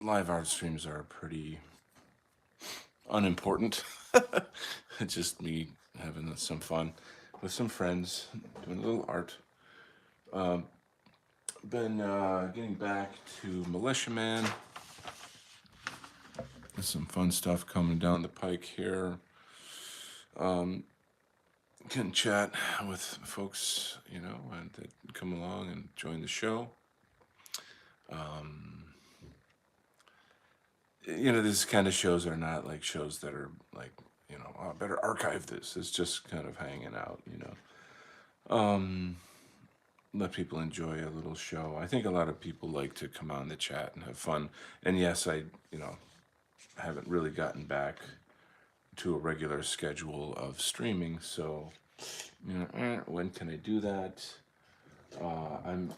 live art streams are pretty unimportant. Just me having some fun with some friends, doing a little art. Um, been getting back to Militiaman. There's some fun stuff coming down the pike here. Um, can chat with folks, and that come along and join the show. Um, these kind of shows are not like shows that are like, oh, I better archive this. It's just kind of hanging out. Um, Let people enjoy a little show. I think a lot of people like to come on the chat and have fun. And yes, I, haven't really gotten back to a regular schedule of streaming. So, when can I do that? I'm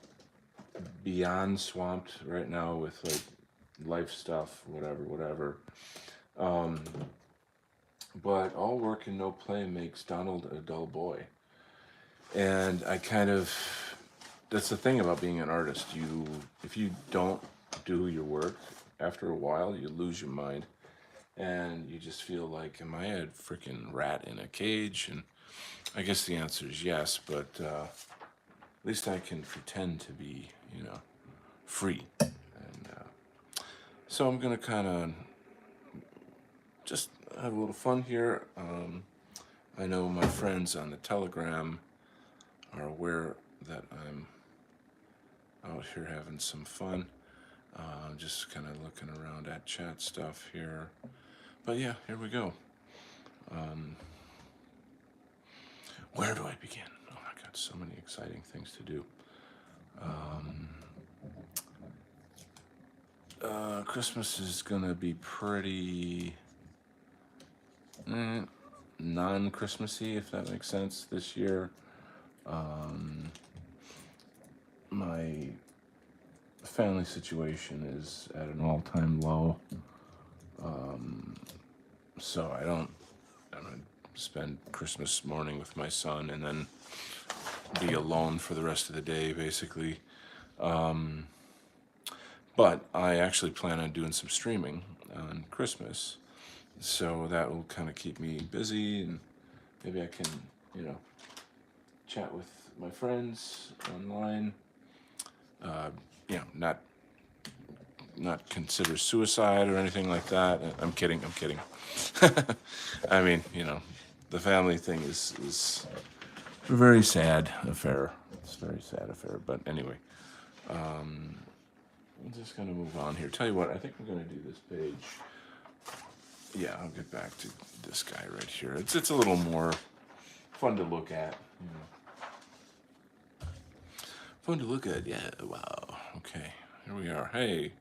beyond swamped right now with like life stuff, whatever. Um, but all work and no play makes Donald a dull boy. And that's the thing about being an artist. If you don't do your work, after a while, you lose your mind. And you just feel like, am I a freaking rat in a cage? And I guess the answer is yes, but at least I can pretend to be, free. And so I'm going to kind of just have a little fun here. I know my friends on the Telegram are aware that I'm out here having some fun. Just kind of looking around at chat stuff here. But yeah, here we go. Um, where do I begin? Oh my God, so many exciting things to do. Christmas is gonna be pretty non-Christmassy, if that makes sense, this year. Um, my family situation is at an all-time low, so I'm gonna spend Christmas morning with my son and then be alone for the rest of the day, basically. Um, but I actually plan on doing some streaming on Christmas, so that will kind of keep me busy, and maybe I can, you know, chat with my friends online. Uh, not consider suicide or anything like that. I'm kidding. I'm kidding. I mean, the family thing is a very sad affair. It's a very sad affair. But anyway, um, I'm just gonna move on here. Tell you what, I think we're gonna do this page. Yeah, I'll get back to this guy right here. It's a little more fun to look at. Fun to look at. Yeah. Wow. Okay. Here we are. Hey,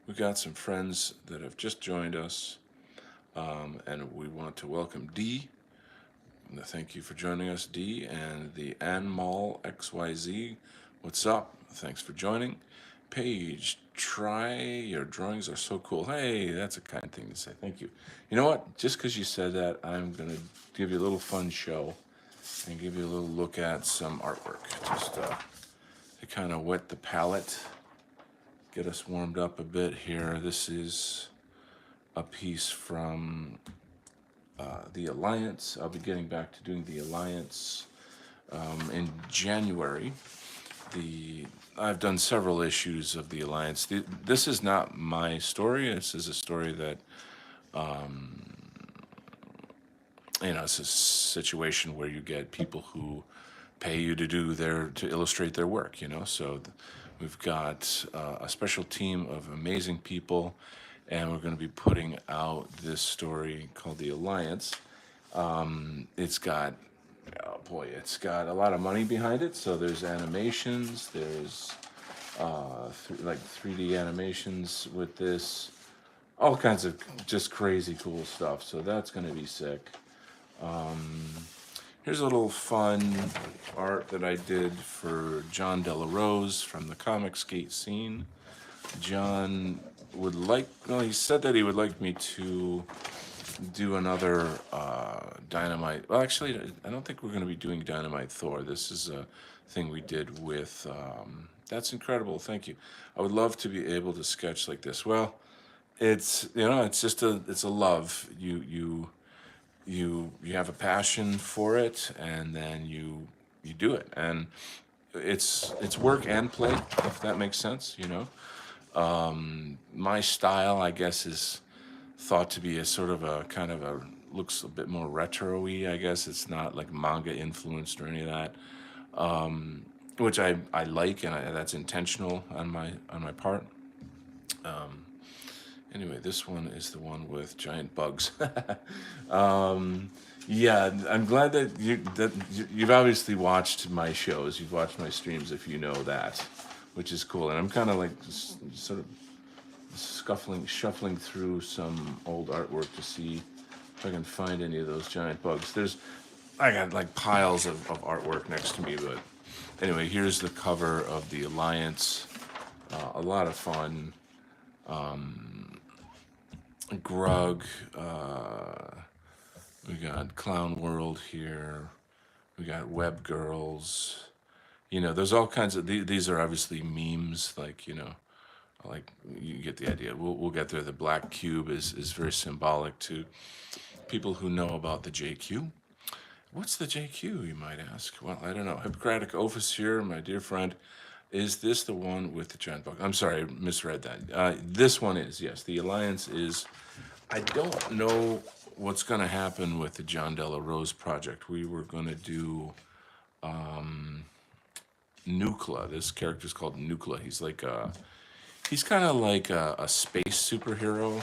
we got some friends that have just joined us, and we want to welcome Dee. Thank you for joining us, Dee, and the Anmol XYZ. What's up? Thanks for joining. Paige, try your drawings are so cool. Hey, that's a kind thing to say. Thank you. You know what? Just because you said that, I'm going to give you a little fun show and give you a little look at some artwork. Just to kind of whet the palate, get us warmed up a bit here. This is a piece from the Alliance. I'll be getting back to doing the Alliance in January. I've done several issues of the Alliance. This is not my story. This is a story that it's a situation where you get people who pay you to illustrate their work. So we've got a special team of amazing people, and we're going to be putting out this story called The Alliance. It's got, oh boy, it's got a lot of money behind it. So there's animations, there's like 3D animations with this, all kinds of just crazy cool stuff. So that's going to be sick. Here's a little fun art that I did for John Della Rose from the Comicsgate scene. John he said that he would like me to do another Dynamite. Well, actually, I don't think we're going to be doing Dynamite Thor. This is a thing we did with. That's incredible. Thank you. I would love to be able to sketch like this. Well, it's it's just it's a love. You have a passion for it, and then you do it, and it's work and play, if that makes sense. My style, I guess, is thought to be a sort of a kind of a looks a bit more retro-y. I guess it's not like manga influenced or any of that, which I like, and that's intentional on my part. Anyway, this one is the one with giant bugs. Yeah, I'm glad you've obviously watched my shows. You've watched my streams, if you know that, which is cool. And I'm kind of like just sort of shuffling through some old artwork to see if I can find any of those giant bugs. I got like piles of artwork next to me, but anyway, here's the cover of the Alliance. A lot of fun. Grug. We got Clown World here. We got Web Girls. There's all kinds of these are obviously memes. Like you get the idea. We'll get there. The black cube is very symbolic to people who know about the JQ. What's the JQ, you might ask? Well, I don't know. Hippocratic Oath here, my dear friend. Is this the one with the giant bug? I'm sorry, I misread that. This one is, yes. The Alliance is. I don't know what's going to happen with the John Della Rose project. We were going to do Nucla. This character's called Nucla. He's kind of like a space superhero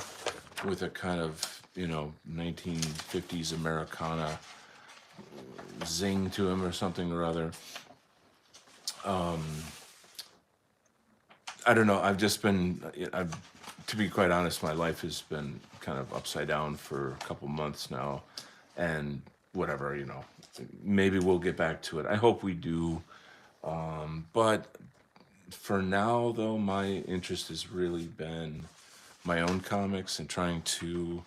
with a kind of 1950s Americana zing to him or something or other. I don't know. To be quite honest, my life has been kind of upside down for a couple months now, and whatever, maybe we'll get back to it. I hope we do. But for now, though, my interest has really been my own comics and trying to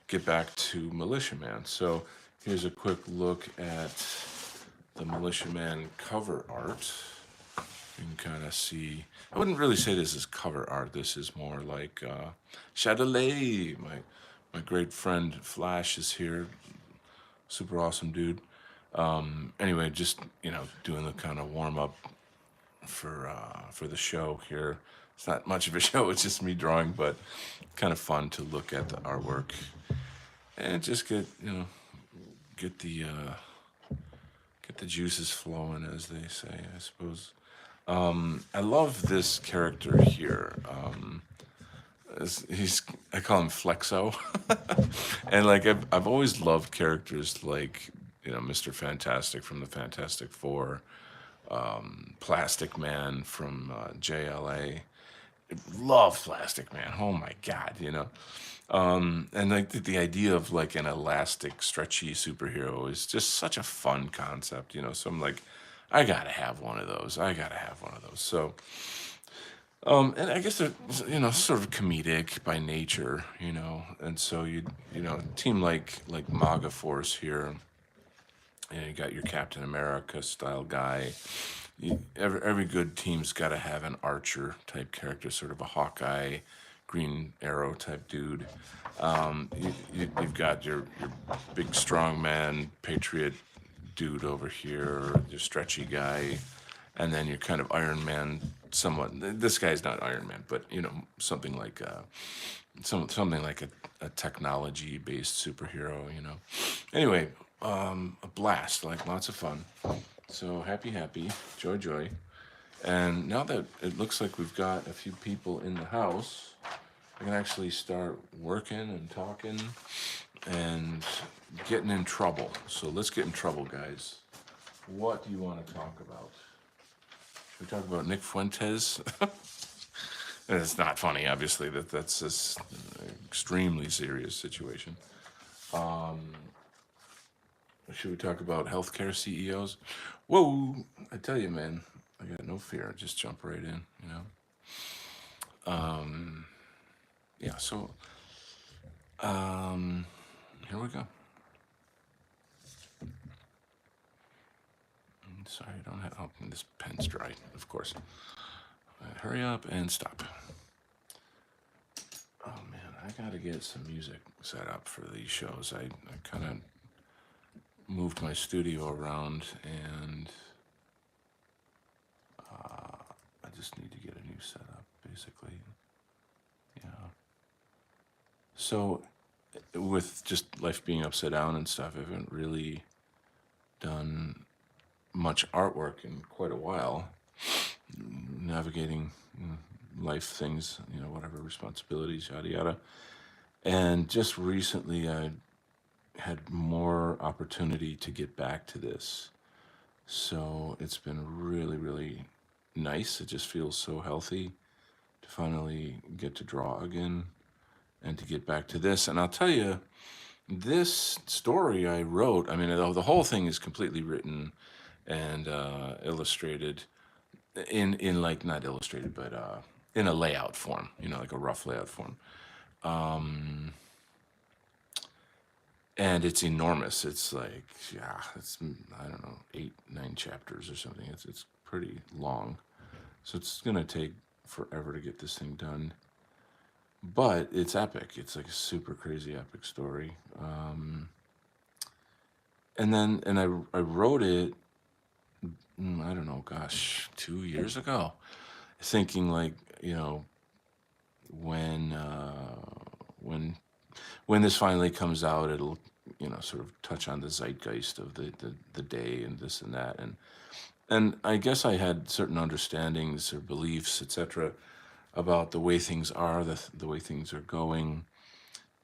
get back to Militiaman. So here's a quick look at the Militiaman cover art. You can kind of see. I wouldn't really say this is cover art. This is more like Chatelet. My great friend Flash is here. Super awesome dude. Anyway, just doing the kind of warm up for the show here. It's not much of a show. It's just me drawing, but kind of fun to look at the artwork and just get the juices flowing, as they say, I suppose. I love this character here. I call him Flexo, and like I've always loved characters like Mr. Fantastic from the Fantastic Four, Plastic Man from JLA. Love Plastic Man. Oh my God. And like the idea of like an elastic, stretchy superhero is just such a fun concept. So I'm like, I gotta have one of those. I gotta have one of those. So, and I guess they're sort of comedic by nature, and so team like MAGA Force here. And you got your Captain America style guy. Every good team's got to have an Archer type character, sort of a Hawkeye, Green Arrow type dude. You've got your big strong man, Patriot dude over here, your stretchy guy, and then your kind of Iron Man. Somewhat. This guy's not Iron Man, but something like something like a technology based superhero. Anyway, a blast, like lots of fun. So happy, joy. And now that it looks like we've got a few people in the house, I can actually start working and talking and getting in trouble. So let's get in trouble, guys. What do you want to talk about? Should we talk about Nick Fuentes? It's not funny, obviously. That's this extremely serious situation. Should we talk about healthcare CEOs? Whoa! I tell you, man, I got no fear. Just jump right in. Yeah. So, here we go. Sorry, I don't have. Oh, this pen's dry, of course. Hurry up and stop. Oh man, I I gotta get some music set up for these shows. I kind of moved my studio around, and I just need to get a new setup, basically. Yeah. So, with just life being upside down and stuff, I haven't really done much artwork in quite a while. Navigating life things, whatever responsibilities, yada yada. And just recently, I had more opportunity to get back to this. So it's been really, really nice. It just feels so healthy to finally get to draw again and to get back to this. And I'll tell you, this story I wrote, I mean, the whole thing is completely written and illustrated in like, not illustrated, but in a layout form, like a rough layout form. And it's enormous. It's like, yeah, it's, I don't know, 8, 9 chapters or something. It's pretty long, so it's gonna take forever to get this thing done. But it's epic. It's like a super crazy epic story. And I wrote it. I don't know, gosh, 2 years ago, thinking like, when when when this finally comes out, it'll sort of touch on the zeitgeist of the day and this and that, and I guess I had certain understandings or beliefs, etc., about the way things are, the way things are going,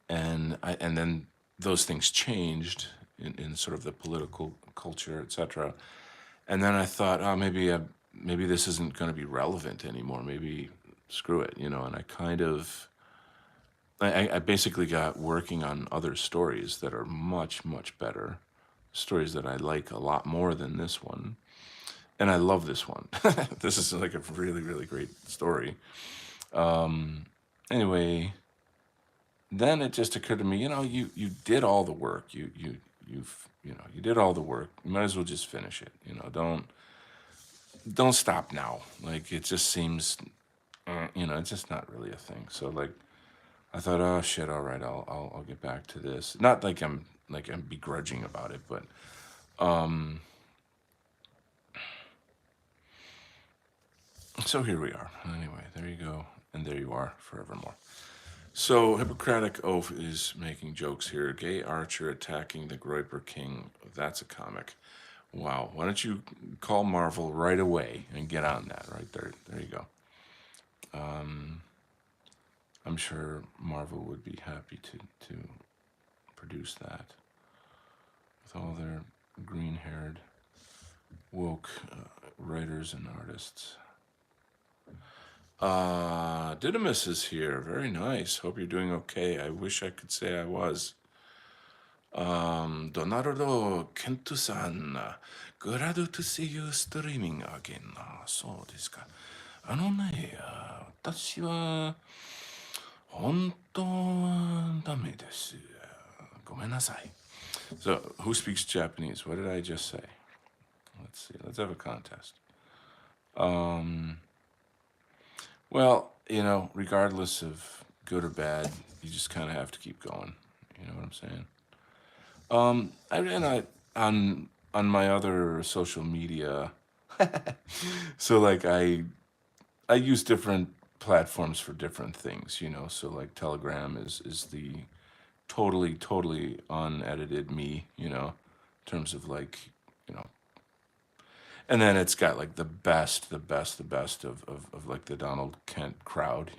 and then those things changed in sort of the political culture, etc. And then I thought, oh, maybe this isn't going to be relevant anymore. Maybe screw it, and I kind of I basically got working on other stories that are much, much better, stories that I like a lot more than this one. And I love this one. This is like a really, really great story. Anyway, then it just occurred to me, you did all the work. You did all the work. You might as well just finish it. Don't stop now. Like, it just seems, it's just not really a thing. So like, I thought, oh shit, all right, I'll get back to this. Not like I'm begrudging about it, but so here we are. Anyway, there you go, and there you are forevermore. So Hippocratic Oath is making jokes here. Gay Archer attacking the Groiper King. That's a comic. Wow. Why don't you call Marvel right away and get on that right there? There you go. I'm sure Marvel would be happy to produce that with all their green-haired woke writers and artists. Didymus is here. Very nice. Hope you're doing okay. I wish I could say I was. Donaldo Kentu-san, glad to see you streaming again. そうですか。私は本当はダメです。ごめんなさい。So, who speaks Japanese? What did I just say? Let's see. Let's have a contest. Well, regardless of good or bad, you just kind of have to keep going. You know what I'm saying? On my other social media, so like I use different platforms for different things. So like Telegram is the totally unedited me. In terms of like, you know, and then it's got like the best of like the Donald Kent crowd.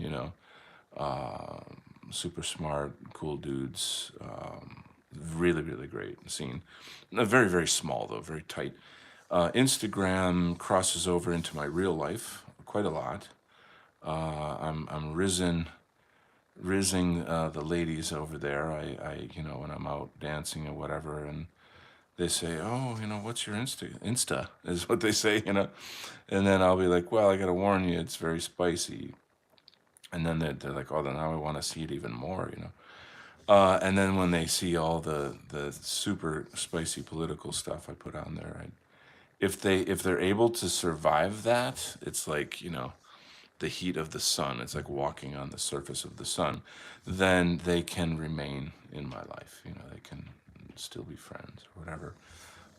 Super smart, cool dudes. Really, really great scene. Very, very small though, very tight. Instagram crosses over into my real life quite a lot. I'm rizzing the ladies over there. When I'm out dancing or whatever, and they say, "Oh, what's your Insta?" is what they say, and then I'll be like, "Well, I gotta warn you, it's very spicy." And then they're like, "Oh, then now I want to see it even more." And then when they see all the super spicy political stuff I put on there, if they're able to survive that, it's like, the heat of the sun. It's like walking on the surface of the sun. Then they can remain in my life. You know, they can still be friends or whatever.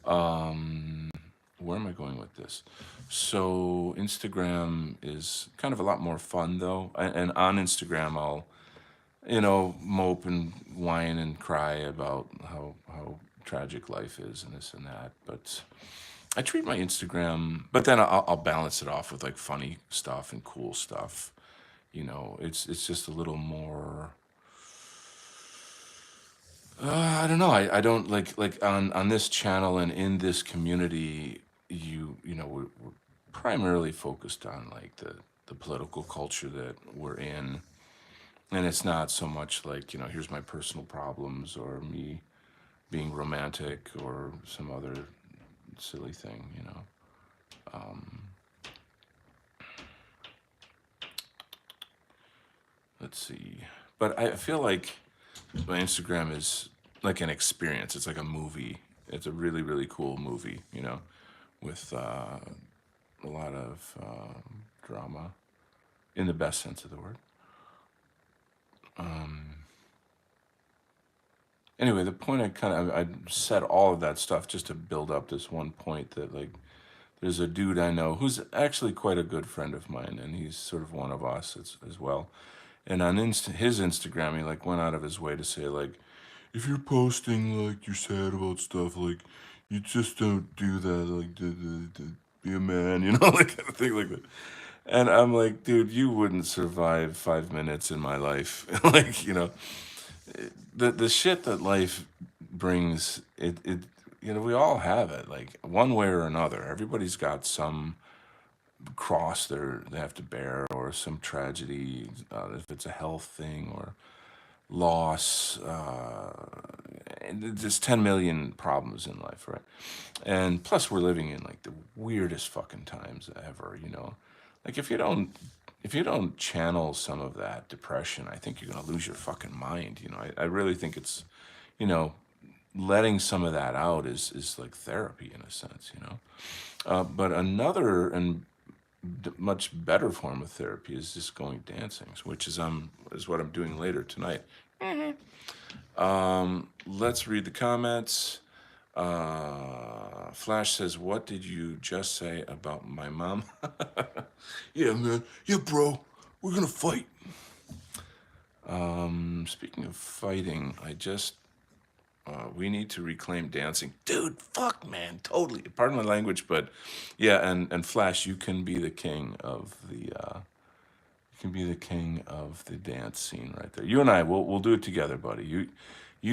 Um, where am I going with this? So Instagram is kind of a lot more fun though, and on Instagram I'll mope and whine and cry about how tragic life is and this and that. But I treat my Instagram, but then I'll balance it off with like funny stuff and cool stuff. It's just a little more. I don't know. I don't like on this channel and in this community. We're primarily focused on like the political culture that we're in, and it's not so much like here's my personal problems or me being romantic or some other silly thing. Let's see. But I feel like my Instagram is like an experience. It's like a movie. It's a really, really cool movie, with a lot of drama in the best sense of the word. Anyway, the point I said all of that stuff just to build up this one point that like there's a dude I know who's actually quite a good friend of mine, and he's sort of one of us as well. And on his Instagram, he like went out of his way to say like, if you're posting like you're sad about stuff, like you just don't do that, like be a man, like kind of thing like that. And I'm like, dude, you wouldn't survive 5 minutes in my life, like the shit that life brings. We all have it, like one way or another. Everybody's got some cross they have to bear, or some tragedy, if it's a health thing or loss. And there's 10 million problems in life, right? And plus, we're living in like the weirdest fucking times ever. Like if you don't channel some of that depression, I think you're gonna lose your fucking mind. I really think it's, you know, letting some of that out is like therapy in a sense. But another and much better form of therapy is just going dancing, which is what I'm doing later tonight. Let's read the comments. Flash says, "What did you just say about my mom?" Yeah, man. Yeah, bro. We're gonna fight. Speaking of fighting, we need to reclaim dancing, dude. Fuck, man, totally. Pardon my language, but yeah, and Flash, you can be the king of the dance scene right there. You and I, we'll do it together, buddy. You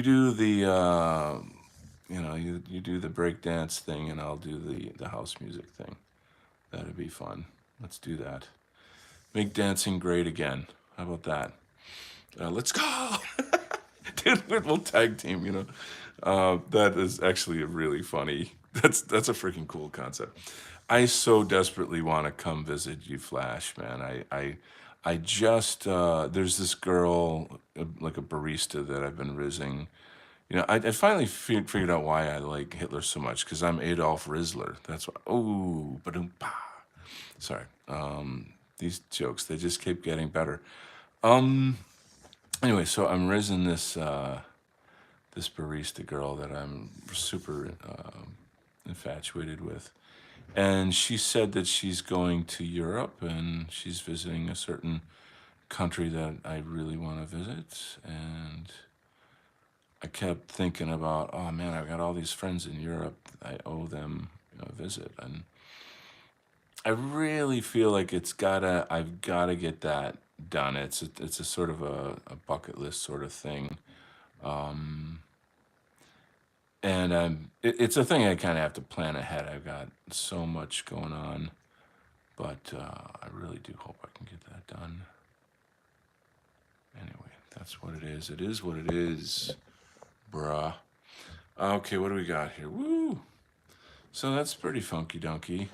do the you do the break dance thing, and I'll do the house music thing. That'd be fun. Let's do that. Make dancing great again. How about that? Let's go, dude. We'll tag team. That is actually a really funny. That's a freaking cool concept. I so desperately want to come visit you, Flash, man. I just there's this girl, like a barista that I've been rizzing. I finally figured out why I like Hitler so much, because I'm Adolf Rizzler. That's why. Oh, ba sorry. These jokes, they just keep getting better. Anyway, so I'm rizzing this barista girl that I'm super infatuated with. And she said that she's going to Europe and she's visiting a certain country that I really want to visit. And I kept thinking about, oh man, I've got all these friends in Europe. I owe them a visit. And I really feel like I've gotta get that done. It's a sort of a bucket list sort of thing. And it's a thing I kind of have to plan ahead. I've got so much going on, but I really do hope I can get that done. Anyway, that's what it is. It is what it is, bruh. Okay, what do we got here? Woo! So that's pretty funky dunky.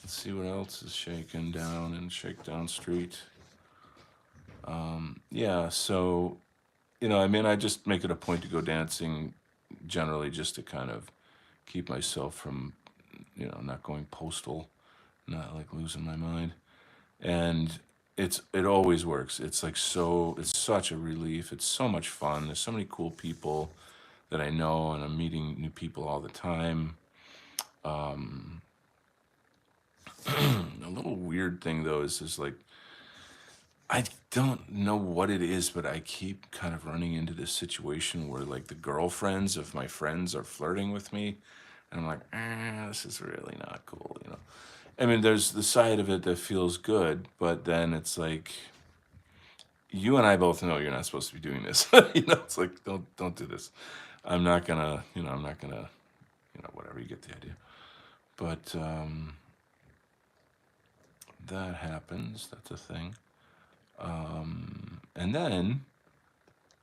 Let's see what else is shaking down in Shakedown Street. Yeah, so I just make it a point to go dancing generally, just to kind of keep myself from, not going postal not like losing my mind. And it always works. It's like so it's such a relief. It's so much fun. There's so many cool people that I know, and I'm meeting new people all the time. A little weird thing though is just like I don't know what it is, but I keep kind of running into this situation where like the girlfriends of my friends are flirting with me, and I'm like, this is really not cool, you know. I mean, there's the side of it that feels good, but then it's like you and I both know you're not supposed to be doing this. You know, it's like don't do this. I'm not gonna, whatever. You get the idea. But that happens. That's a thing. And then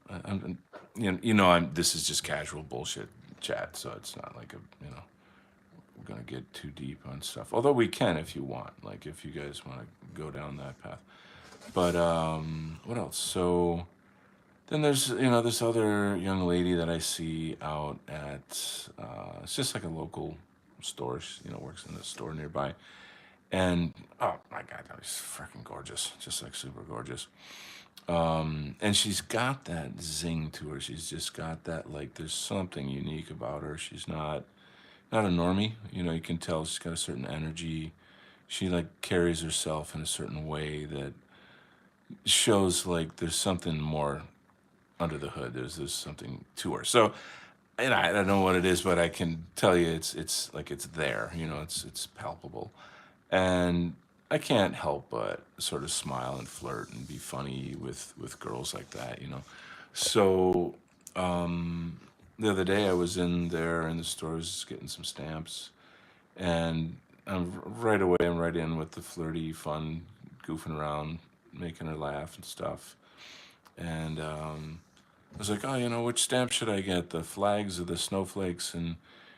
I'm, I'm. This is just casual bullshit chat, so it's not like we're gonna get too deep on stuff. Although we can if you want, like if you guys want to go down that path. But what else? So then there's this other young lady that I see out at it's just like a local store. She, works in the store nearby, and oh my god, she's freaking gorgeous, just like super gorgeous. And she's got that zing to her. She's just got that like there's something unique about her. She's not a normie. You can tell she's got a certain energy. She like carries herself in a certain way that shows like there's something more under the hood. There's something to her. So, and I don't know what it is, but I can tell you it's like it's there. It's palpable, and I can't help but sort of smile and flirt and be funny with girls like that. So the other day I was in there in the stores getting some stamps, and right away I'm right in with the flirty, fun, goofing around, making her laugh and stuff. And I was like, oh, which stamp should I get? The flags or the snowflakes? And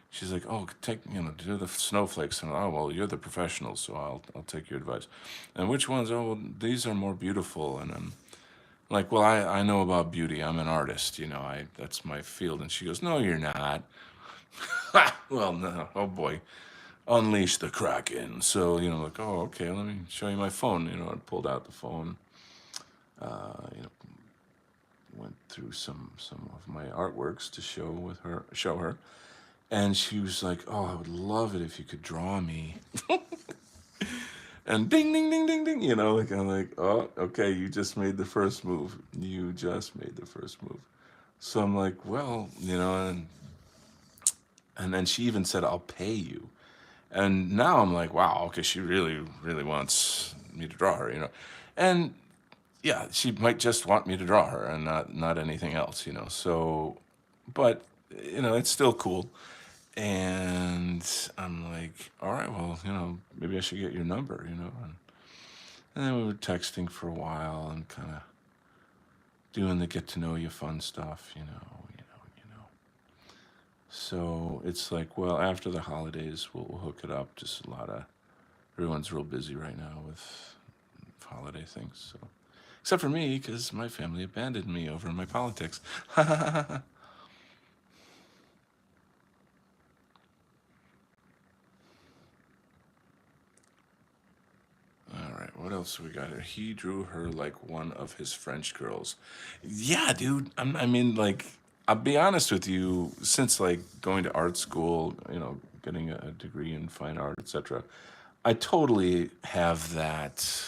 she's like, oh, do the snowflakes. And oh, well, you're the professional, so I'll take your advice. And which ones? Oh, well, these are more beautiful. And I'm like, well, I know about beauty. I'm an artist, that's my field. And she goes, no, you're not. Well, no, oh boy, unleash the Kraken. So, like, oh, okay, let me show you my phone. I pulled out the phone, you know, went through some of my artworks to show her, and she was like, "Oh, I would love it if you could draw me." And ding, ding, ding, ding, ding. Like I'm like, "Oh, okay, you just made the first move. You just made the first move." So I'm like, "Well, and then she even said, "I'll pay you." And now I'm like, "Wow, okay, she really, really wants me to draw her." And yeah, she might just want me to draw her and not anything else. So, but it's still cool. And I'm like, all right, well, maybe I should get your number. And then we were texting for a while and kind of doing the get to know you fun stuff. So it's like, well, after the holidays, we'll hook it up. Just a lot of everyone's real busy right now with holiday things. So except for me, because my family abandoned me over my politics. All right, what else we got here? He drew her like one of his French girls. Yeah, dude. I mean, like, I'll be honest with you. Since like going to art school, getting a degree in fine art, etc., I totally have that.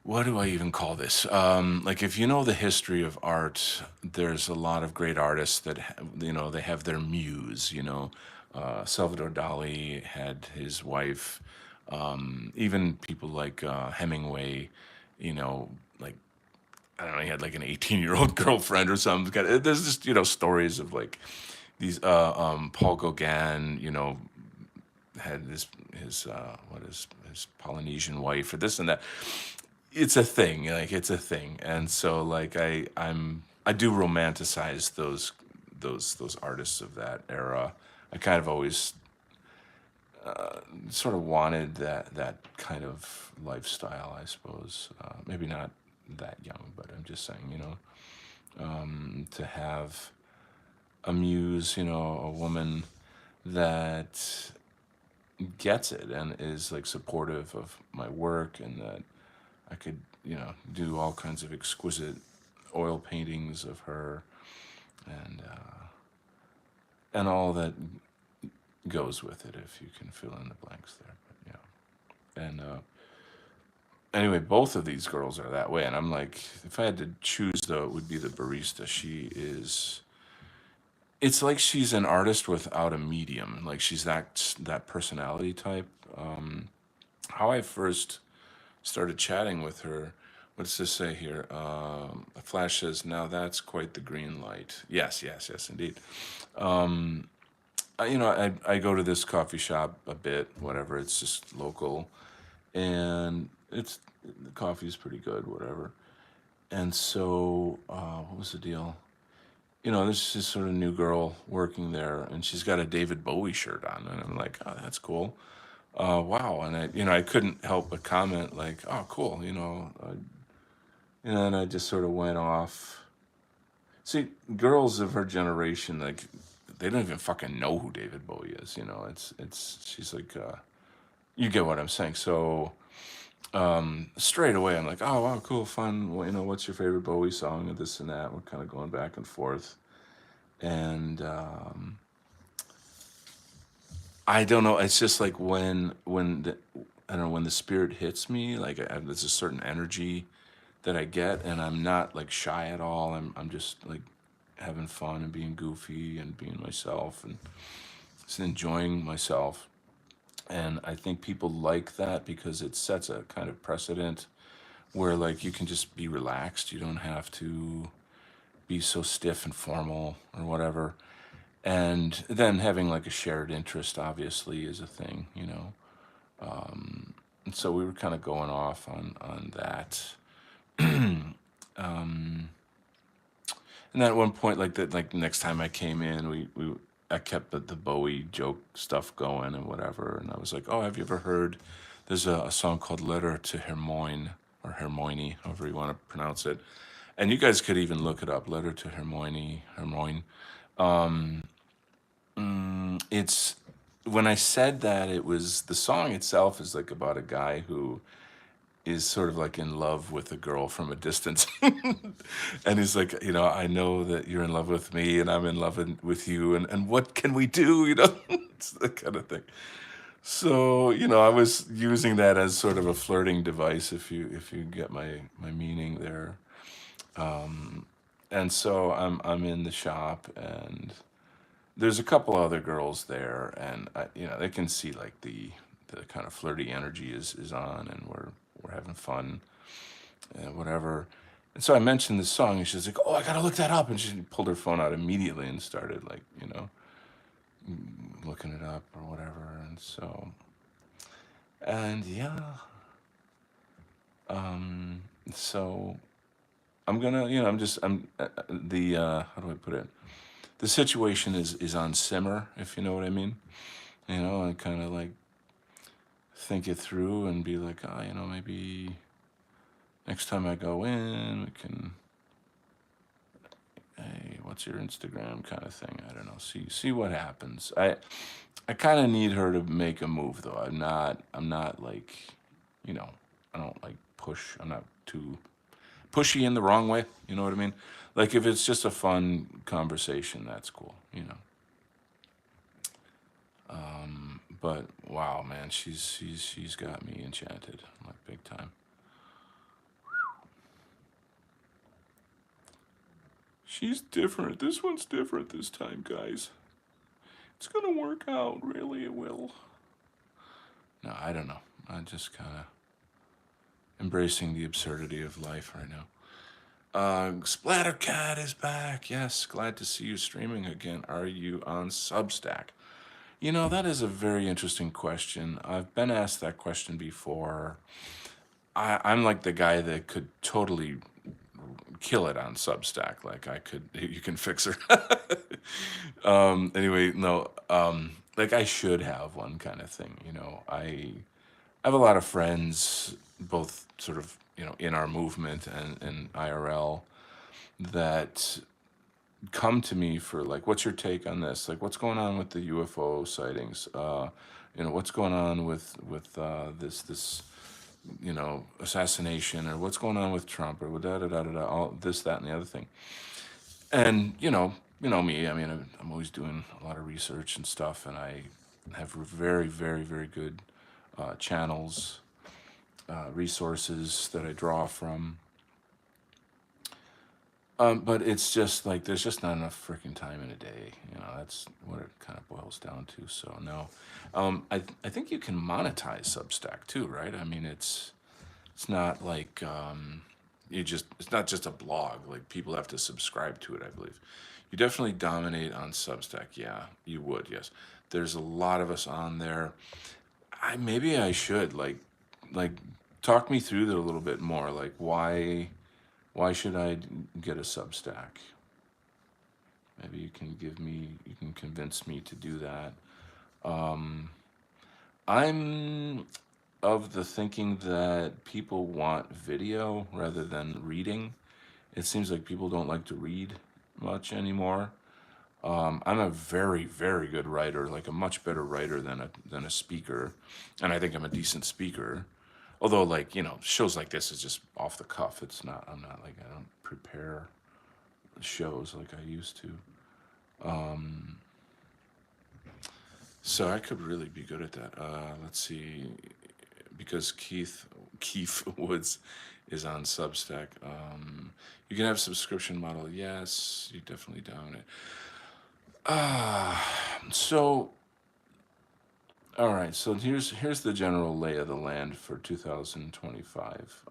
What do I even call this? Like, if you know the history of art, there's a lot of great artists that they have their muse. Salvador Dali had his wife. Even people like Hemingway, like I don't know, he had like an 18-year-old girlfriend or something. There's just stories of like these. Paul Gauguin, had his what is his Polynesian wife or this and that. It's a thing, like it's a thing, and so like I do romanticize those artists of that era. I kind of always sort of wanted that kind of lifestyle, I suppose. Maybe not that young, but I'm just saying, to have a muse, a woman that gets it and is like supportive of my work, and that I could, do all kinds of exquisite oil paintings of her, and and all that goes with it, if you can fill in the blanks there. But yeah, and anyway, both of these girls are that way, and I'm like, if I had to choose, though, it would be the barista. She is. It's like she's an artist without a medium. Like she's that personality type. Um, how I first started chatting with her. What does this say here? A flash says, "Now that's quite the green light." Yes, yes, yes, indeed. I go to this coffee shop a bit, whatever. It's just local, and the coffee is pretty good, whatever. And so, what was the deal? There's this sort of new girl working there, and she's got a David Bowie shirt on, and I'm like, oh, that's cool. Wow. And I couldn't help but comment like, oh, cool. And I just sort of went off. See, girls of her generation, like, they don't even fucking know who David Bowie is. She's like, you get what I'm saying. So straight away, I'm like, oh, wow, cool, fun. Well, what's your favorite Bowie song, and this and that. We're kind of going back and forth. And I don't know. It's just like I don't know, when the spirit hits me, like there's a certain energy that I get, and I'm not like shy at all. I'm just like having fun and being goofy and being myself and just enjoying myself. And I think people like that because it sets a kind of precedent where like you can just be relaxed. You don't have to be so stiff and formal or whatever. And then having like a shared interest obviously is a thing. And so we were kind of going off on that. And then at one point, like that, like next time I came in, we I kept the Bowie joke stuff going and whatever. And I was like, oh, have you ever heard? There's a song called "Letter to Hermione" or Hermione, however you want to pronounce it. And you guys could even look it up, "Letter to Hermione," Hermione. It's when I said that, it was the song itself is like about a guy who is sort of like in love with a girl from a distance. And he's like, I know that you're in love with me and I'm in love with you, and what can we do? It's that kind of thing. So, I was using that as sort of a flirting device, if you get my meaning there. And so I'm in the shop, and there's a couple other girls there, and they can see like the kind of flirty energy is on, and we're having fun and whatever. And so I mentioned this song, and she's like, "Oh, I gotta look that up," and she pulled her phone out immediately and started like looking it up or whatever. And so, and yeah, so I'm gonna, the how do I put it? The situation is on simmer, if you know what I mean. I kind of like think it through and be like, oh, maybe next time I go in, we can, hey, what's your Instagram kind of thing. I don't know. See what happens. I kind of need her to make a move though. I'm not like, you know, I don't like push. I'm not too pushy in the wrong way. You know what I mean? Like if it's just a fun conversation, that's cool. But wow, man, she's got me enchanted, like big time. She's different. This one's different this time, guys. It's gonna work out. Really, it will. No, I don't know. I'm just kind of embracing the absurdity of life right now. Splattercat is back. Yes, glad to see you streaming again. Are you on Substack? That is a very interesting question. I've been asked that question before. I'm like the guy that could totally kill it on Substack. Like you can fix her. Anyway, no, like I should have one kind of thing. I have a lot of friends, both sort of, in our movement and IRL, that come to me for like, what's your take on this? Like, what's going on with the UFO sightings? what's going on with this assassination, or what's going on with Trump, or da da da da da, all this, that, and the other thing. And me. I mean, I'm always doing a lot of research and stuff, and I have very, very, very good channels, resources that I draw from. But it's just like there's just not enough freaking time in a day. That's what it kind of boils down to. So no, I think you can monetize Substack too, right? I mean, it's not like it's not just a blog. Like people have to subscribe to it, I believe. You definitely dominate on Substack. Yeah, you would. Yes, there's a lot of us on there. Maybe I should like talk me through that a little bit more. Like why should I get a Substack? Maybe you can convince me to do that. I'm of the thinking that people want video rather than reading. It seems like people don't like to read much anymore. I'm a very, very good writer, like a much better writer than a speaker, and I think I'm a decent speaker. Although, like shows like this is just off the cuff. It's not. I'm not like I don't prepare shows like I used to. So I could really be good at that. Let's see, because Keith Woods is on Substack. You can have a subscription model. Yes, you definitely down it. So all right. So here's the general lay of the land for 2025.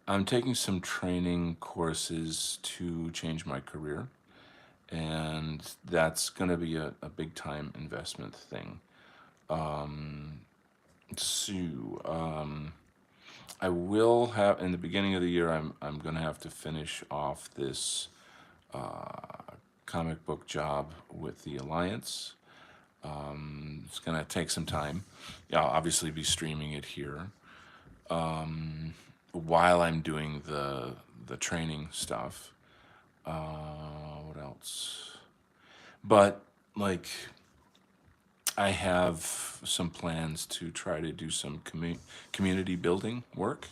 I'm taking some training courses to change my career, and that's going to be a big time investment thing. So I will have in the beginning of the year. I'm going to have to finish off this comic book job with the Alliance. It's going to take some time. Yeah, I'll obviously be streaming it here while I'm doing the training stuff. What else? But like, I have some plans to try to do some community building work.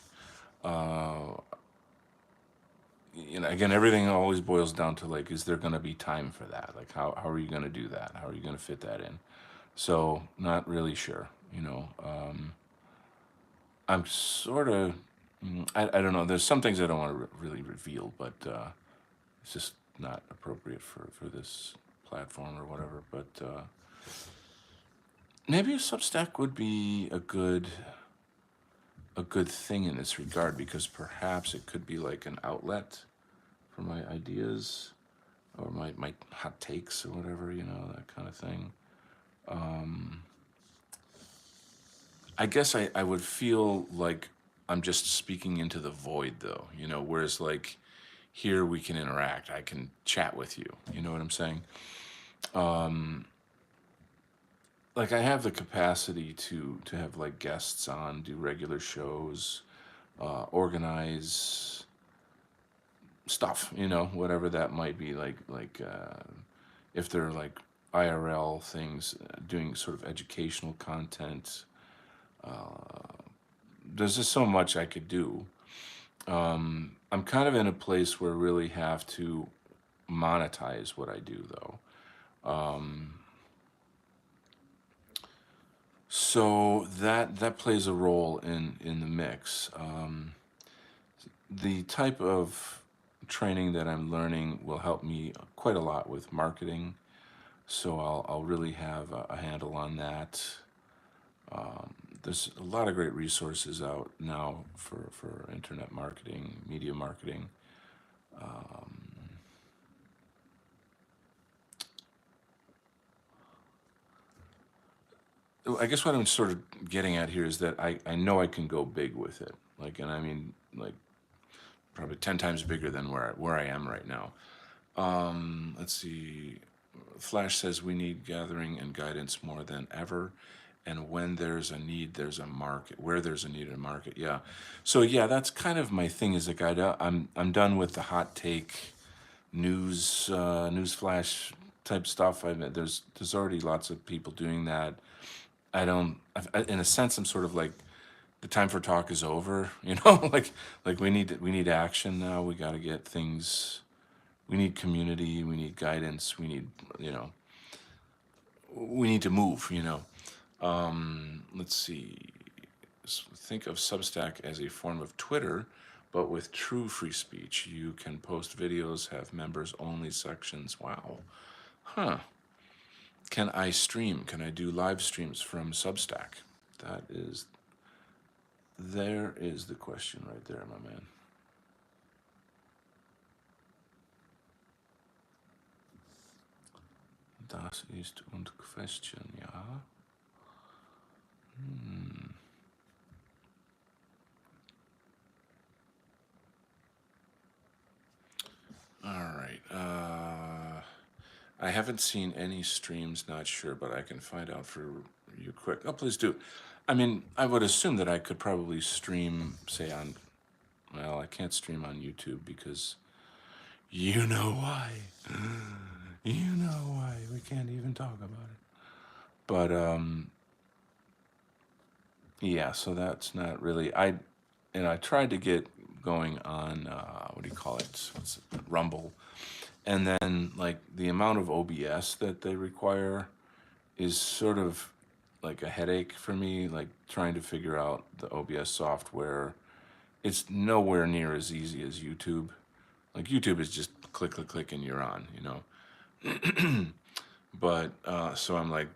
Again, everything always boils down to like, is there going to be time for that? Like, how are you going to do that? How are you going to fit that in? So, not really sure. I'm sort of, I don't know. There's some things I don't want to really reveal, but it's just not appropriate for this platform or whatever. But maybe a Substack would be a good thing in this regard, because perhaps it could be like an outlet for my ideas or my hot takes or whatever, that kind of thing. I guess I would feel like I'm just speaking into the void, though, whereas like here we can interact. I can chat with you. You know what I'm saying? Like I have the capacity to have like guests on, do regular shows, organize stuff, whatever that might be, if they're like IRL things, doing sort of educational content. There's just so much I could do. I'm kind of in a place where I really have to monetize what I do, though. So that plays a role in the mix. The type of training that I'm learning will help me quite a lot with marketing. So I'll really have a handle on that. There's a lot of great resources out now for internet marketing, media marketing. I guess what I'm sort of getting at here is that I know I can go big with it. Like, and I mean, like, probably 10 times bigger than where I am right now. Let's see. Flash says we need gathering and guidance more than ever. And when there's a need, there's a market. Where there's a need, a market. Yeah. So yeah, that's kind of my thing. Is like I'm done with the hot take news flash type stuff. I mean, there's already lots of people doing that. I don't. In a sense, I'm sort of like the time for talk is over. You know, like we need action now. We got to get things. We need community. We need guidance. We need you know we need to move. Let's see. Think of Substack as a form of Twitter, but with true free speech. You can post videos, have members only sections. Wow. Huh. Can I stream? Can I do live streams from Substack? There is the question right there, my man. Das ist und question, ja. All right. I haven't seen any streams, not sure, but I can find out for you quick. Oh, please do. I mean, I would assume that I could probably stream, say, well, I can't stream on YouTube because you know why. You know why. We can't even talk about it. But, yeah, so that's not really. I tried to get going on, what do you call it? Rumble. And then, like, the amount of OBS that they require is sort of like a headache for me, like trying to figure out the OBS software. It's nowhere near as easy as YouTube. Like, YouTube is just click, click, click, and you're on. But so I'm like,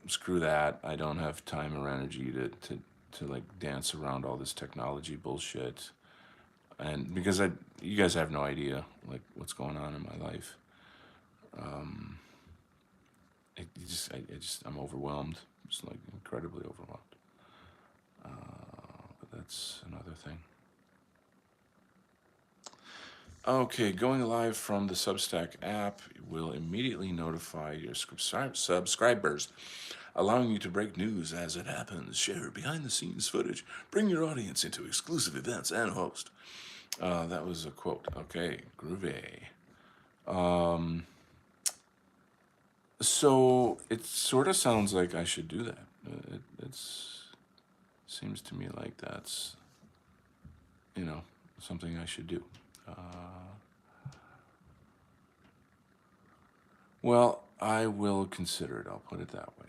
screw that. I don't have time or energy to like dance around all this technology bullshit. And because you guys have no idea like what's going on in my life. I'm overwhelmed. Just like incredibly overwhelmed. But that's another thing. Okay, going live from the Substack app will immediately notify your subscribers, allowing you to break news as it happens, share behind-the-scenes footage, bring your audience into exclusive events, and host. That was a quote. Okay, groovy. So it sort of sounds like I should do that. It seems to me like that's, something I should do. Well, I will consider it. I'll put it that way.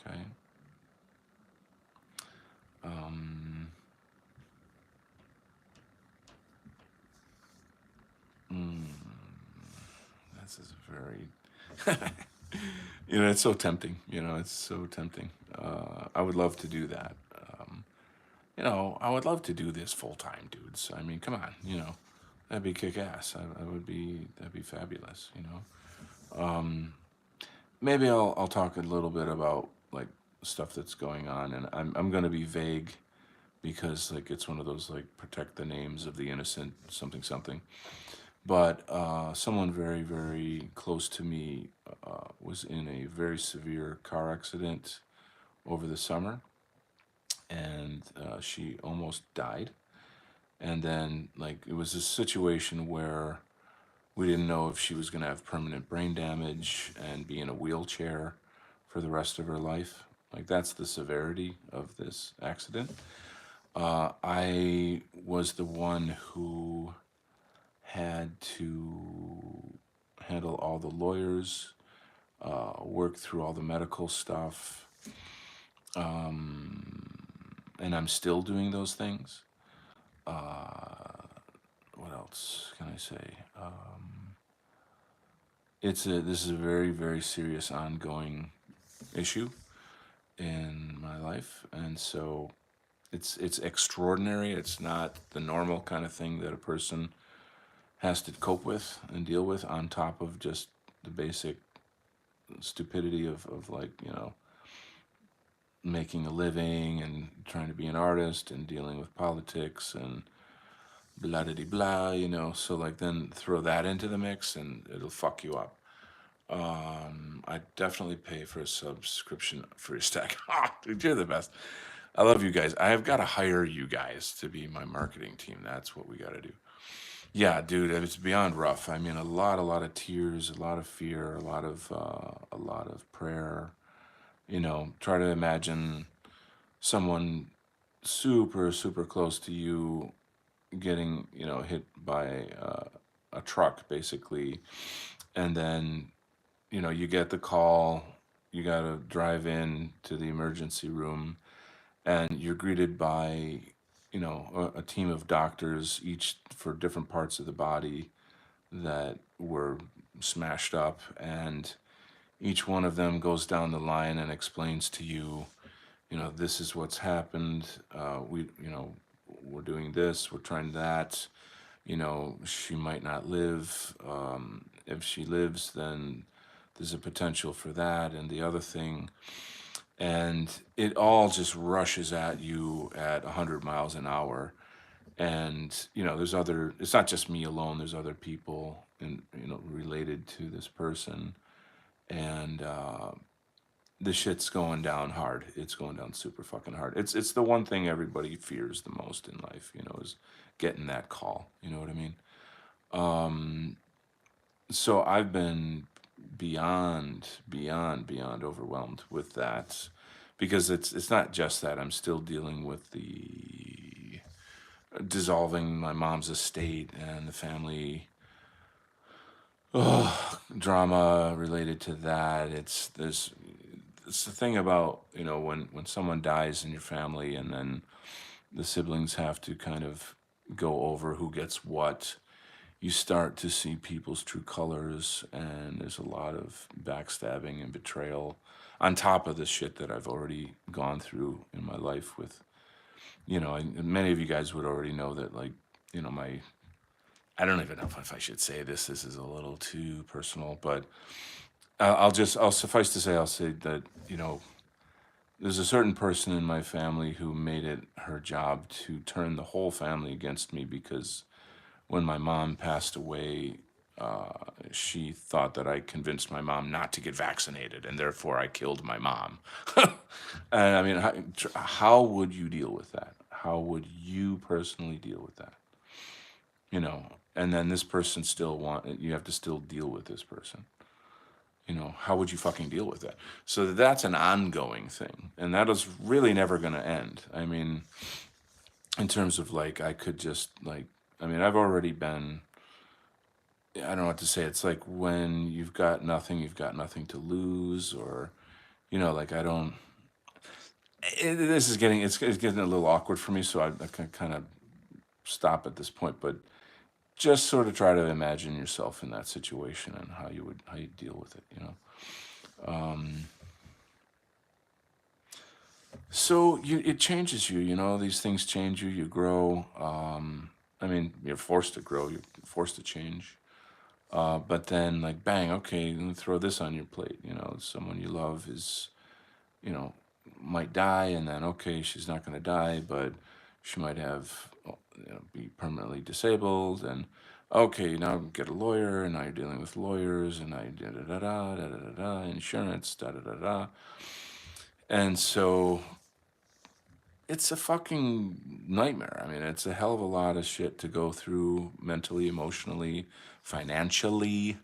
Okay. This is very, it's so tempting. It's so tempting. I would love to do that. I would love to do this full time, dudes. I mean, come on, that'd be kick ass. That'd be fabulous. Maybe I'll talk a little bit about like stuff that's going on, and I'm gonna be vague because like it's one of those like protect the names of the innocent something something. But someone very very close to me was in a very severe car accident over the summer, and she almost died. And then like it was a situation where we didn't know if she was going to have permanent brain damage and be in a wheelchair for the rest of her life. Like, that's the severity of this accident. I was the one who had to handle all the lawyers, work through all the medical stuff, and I'm still doing those things. What else can I say? This is a very very serious ongoing issue in my life, and so it's extraordinary. It's not the normal kind of thing that a person has to cope with and deal with on top of just the basic stupidity of like making a living and trying to be an artist and dealing with politics and blah blah blah, so like then throw that into the mix and it'll fuck you up. I definitely pay for a subscription for your stack. Dude, you're the best. I love you guys. I have got to hire you guys to be my marketing team. That's what we got to do. Yeah, dude, it's beyond rough. I mean, a lot of tears, a lot of fear, a lot of prayer. You know, try to imagine someone super, super close to you getting, you know, hit by a truck, basically, and then, you know, you get the call, you got to drive in to the emergency room, and you're greeted by, you know, a team of doctors, each for different parts of the body that were smashed up, and each one of them goes down the line and explains to you, you know, this is what's happened. You know, we're doing this, we're trying that. You know, she might not live. If she lives, then there's a potential for that and the other thing. And it all just rushes at you at 100 miles an hour. And, you know, there's other, it's not just me alone, there's other people, and, you know, related to this person. And, the shit's going down hard. It's going down super fucking hard. It's the one thing everybody fears the most in life, you know, is getting that call. You know what I mean? So I've been beyond overwhelmed with that, because it's not just that. I'm still dealing with the dissolving my mom's estate and the family drama related to that. It's the thing about, you know, when someone dies in your family, and then the siblings have to kind of go over who gets what. You start to see people's true colors, and there's a lot of backstabbing and betrayal on top of the shit that I've already gone through in my life with, you know, and many of you guys would already know that, like, you know, my, I don't even know if I should say this. This is a little too personal, but I'll suffice to say, I'll say that, you know, there's a certain person in my family who made it her job to turn the whole family against me, because when my mom passed away, she thought that I convinced my mom not to get vaccinated, and therefore I killed my mom. And I mean, how would you deal with that? How would you personally deal with that? You know, and then this person still you have to still deal with this person. You know, how would you fucking deal with that? So that's an ongoing thing, and that is really never going to end. I mean, in terms of like, I could just like, I mean, I've already been, I don't know what to say. It's like when you've got nothing to lose, or, you know, like I don't. This is getting, it's getting a little awkward for me, so I can kind of stop at this point. But just sort of try to imagine yourself in that situation and how you deal with it. You know. So it changes you. You know, these things change you. You grow. I mean, you're forced to grow. You're forced to change. But then, like, bang, okay, let me throw this on your plate. You know, someone you love is, you know, might die, and then, okay, she's not going to die, but she might have, you know, be permanently disabled. And okay, now get a lawyer, and now you're dealing with lawyers, and now you da da da da da da da da, insurance, da da da da. And so it's a fucking nightmare. I mean, it's a hell of a lot of shit to go through mentally, emotionally, financially.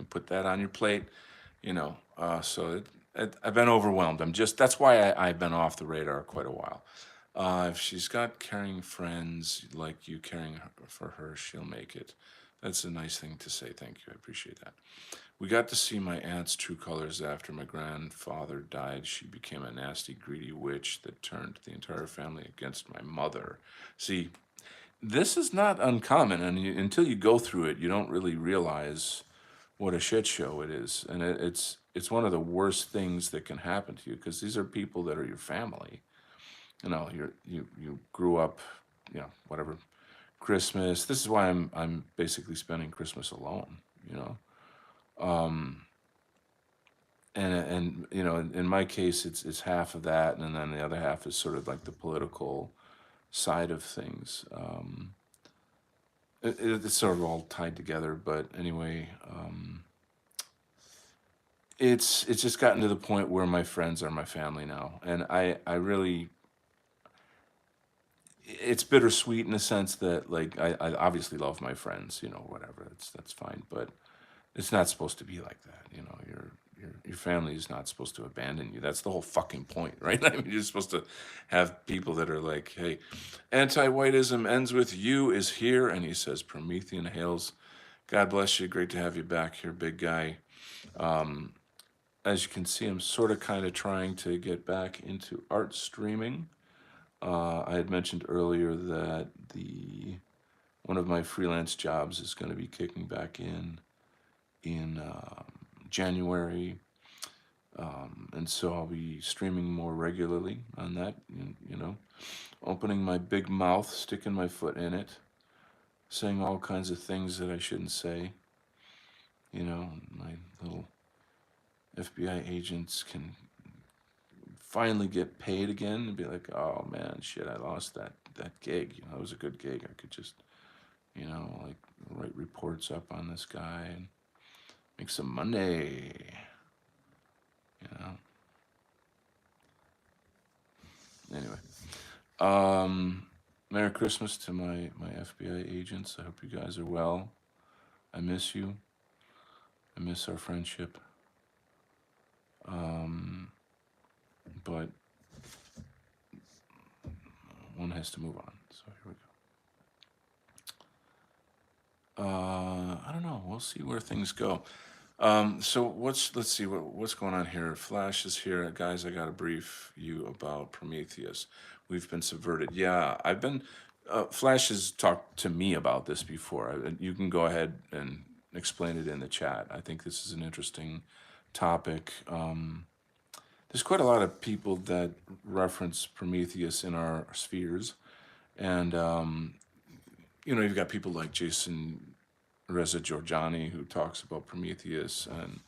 Put that on your plate, you know. I've been overwhelmed. That's why I've been off the radar quite a while. If she's got caring friends like you caring for her, she'll make it. That's a nice thing to say. Thank you. I appreciate that. We got to see my aunt's true colors after my grandfather died. She became a nasty, greedy witch that turned the entire family against my mother. See, this is not uncommon, and until you go through it, you don't really realize what a shit show it is. And it's one of the worst things that can happen to you, because these are people that are your family. You know, you grew up, you know, whatever, Christmas. This is why I'm basically spending Christmas alone. You know, and you know, in my case, it's half of that, and then the other half is sort of like the political side of things. It's sort of all tied together, but anyway, it's just gotten to the point where my friends are my family now, and I really, it's bittersweet in the sense that like I obviously love my friends, whatever. That's fine, but it's not supposed to be like that. Your family is not supposed to abandon you. That's the whole fucking point, right? I mean, you're supposed to have people that are like, hey, anti-whiteism ends with you is here, and he says Promethean hails. God bless you. Great to have you back here, big guy. As you can see, I'm sort of kind of trying to get back into art streaming. I had mentioned earlier that the one of my freelance jobs is going to be kicking back in January, and so I'll be streaming more regularly on that. Opening my big mouth, sticking my foot in it, saying all kinds of things that I shouldn't say. My little FBI agents can finally get paid again and be like, oh man, shit, I lost that gig. It was a good gig. I could just, like write reports up on this guy and make some money. You know. Anyway, Merry Christmas to my FBI agents. I hope you guys are well. I miss you. I miss our friendship. But one has to move on. So here we go. I don't know. We'll see where things go. So let's see what's going on here. Flash is here, guys. I got to brief you about Prometheus. We've been subverted. Yeah, I've been. Flash has talked to me about this before. You can go ahead and explain it in the chat. I think this is an interesting topic. There's quite a lot of people that reference Prometheus in our spheres, and you've got people like Jason Reza Giorgiani who talks about Prometheus and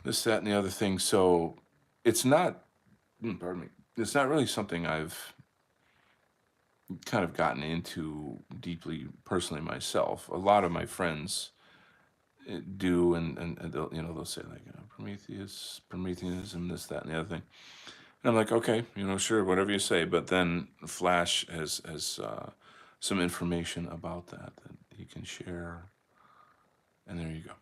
this, that, and the other thing. So it's not, pardon me, it's not really something I've kind of gotten into deeply personally myself. A lot of my friends do, and they'll say like Prometheanism, this, that, and the other thing. And I'm like, okay, sure, whatever you say. But then Flash has some information about that he can share, and there you go.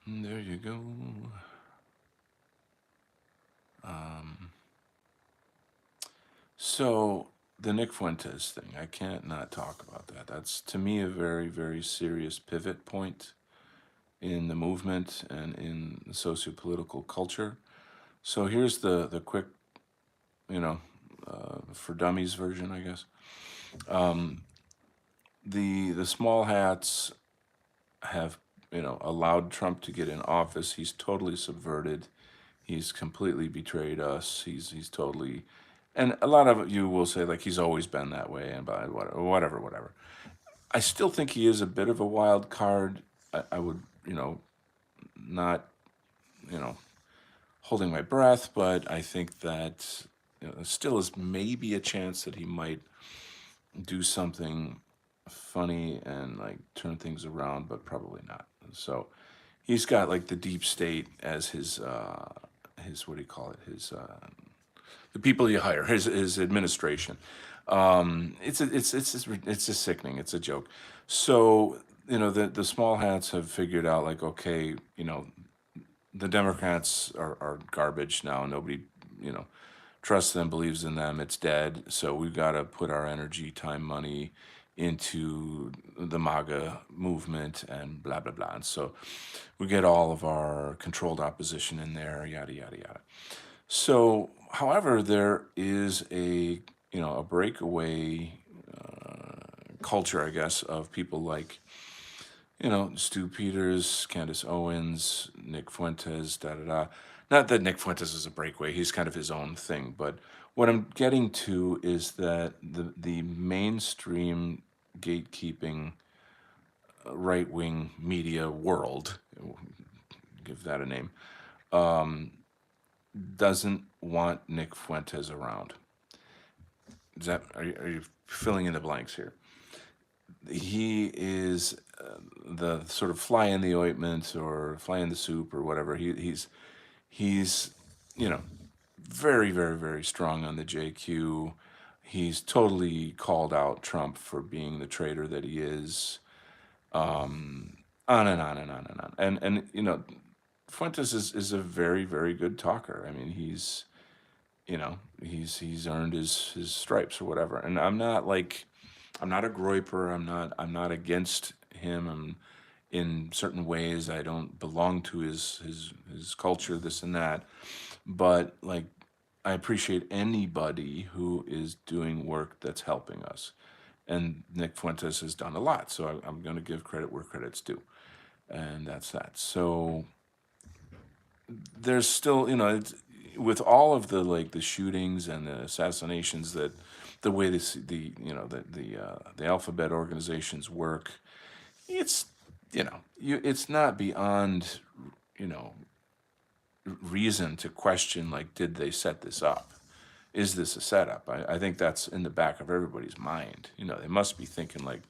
And there you go. So the Nick Fuentes thing, I can't not talk about that. That's to me a very, very serious pivot point in the movement and in the socio-political culture. So here's the quick, for dummies version, I guess. The small hats have allowed Trump to get in office. He's totally subverted. He's completely betrayed us. He's totally, and a lot of you will say like he's always been that way, and by whatever. I still think he is a bit of a wild card. I would not holding my breath, but I think that still is maybe a chance that he might do something funny and like turn things around, but probably not. So he's got like the deep state as his what do you call it? His the people you hire, his administration. It's just sickening. It's a joke. So the small hats have figured out like, okay, the Democrats are garbage now. Nobody trusts them, believes in them. It's dead. So we've got to put our energy, time, money into the MAGA movement and blah blah blah. And so we get all of our controlled opposition in there, yada yada yada. So, however, there is a breakaway culture, I guess, of people like Stu Peters, Candace Owens, Nick Fuentes, da da da. Not that Nick Fuentes is a breakaway; he's kind of his own thing. But what I'm getting to is that the mainstream gatekeeping right wing media world, give that a name, doesn't want Nick Fuentes around. Are you filling in the blanks here? he is the sort of fly in the ointment or fly in the soup or whatever. He's you know very, very, very strong on the JQ. He's totally called out Trump for being the traitor that he is. On and on and on and on. And Fuentes is a very, very good talker. I mean, he's earned his stripes or whatever. And I'm not a groiper. I'm not against him. In certain ways I don't belong to his culture, this and that. But like I appreciate anybody who is doing work that's helping us. And Nick Fuentes has done a lot, so I'm going to give credit where credit's due, and that's that. So there's still, with all of the shootings and the assassinations, that the way the alphabet organizations work, it's it's not beyond you know reason to question, like, did they set this up? Is this a setup? I think that's in the back of everybody's mind. They must be thinking like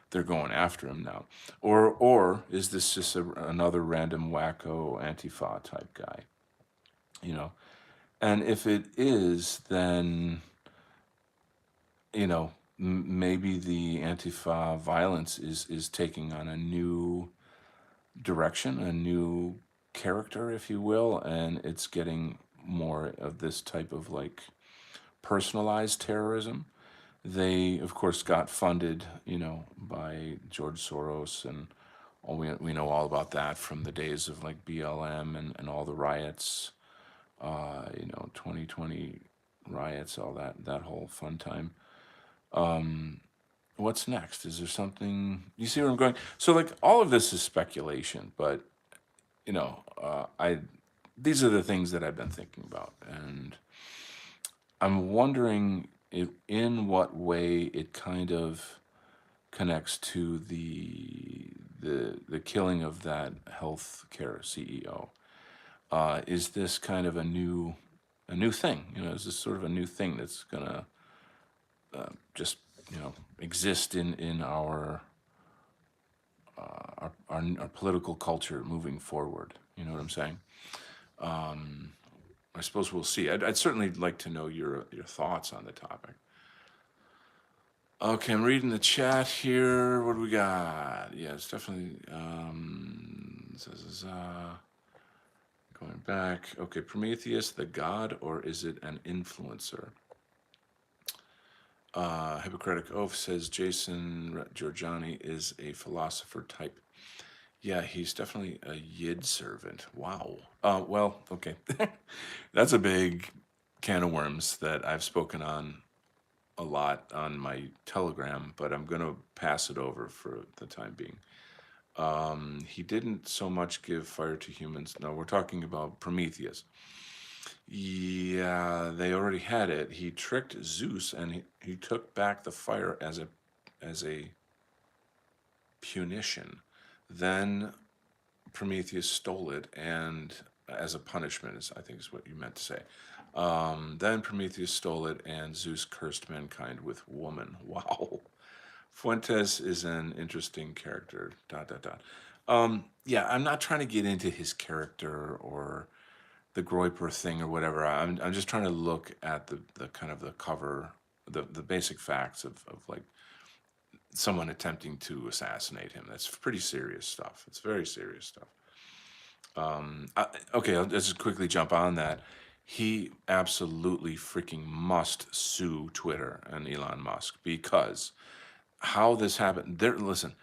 they're going after him now, or is this just another random wacko Antifa type guy? You know, and if it is, then maybe the Antifa violence is taking on a new direction, a new character, if you will, and it's getting more of this type of like personalized terrorism. They, of course, got funded, by George Soros, and we know all about that from the days of like BLM and all the riots, 2020 riots, all that whole fun time. What's next? Is there something, you see where I'm going? So like all of this is speculation, but I these are the things that I've been thinking about, and I'm wondering in what way it kind of connects to the killing of that healthcare CEO. Is this kind of a new thing? Is this sort of a new thing that's gonna just exist in our political culture moving forward? You know what I'm saying? I suppose we'll see. I'd certainly like to know your thoughts on the topic. Okay, I'm reading the chat here. What do we got? Yeah, it's definitely going back. Okay, Prometheus, the god, or is it an influencer? Hippocratic Oath says Jason Giorgiani is a philosopher type. Yeah, he's definitely a Yid servant. Wow. Well, okay. That's a big can of worms that I've spoken on a lot on my Telegram, but I'm going to pass it over for the time being. He didn't so much give fire to humans. No, we're talking about Prometheus. Yeah, they already had it. He tricked Zeus, and he took back the fire as a punition. Then Prometheus stole it, and as a punishment, I think is what you meant to say. Then Prometheus stole it, and Zeus cursed mankind with woman. Wow. Fuentes is an interesting character. Dot dot dot. Yeah, I'm not trying to get into his character or the Groiper thing or whatever. I'm just trying to look at the kind of the cover, the basic facts of like someone attempting to assassinate him. That's pretty serious stuff. It's very serious stuff. Okay, I'll just quickly jump on that. He absolutely freaking must sue Twitter and Elon Musk, because how this happened. There, listen,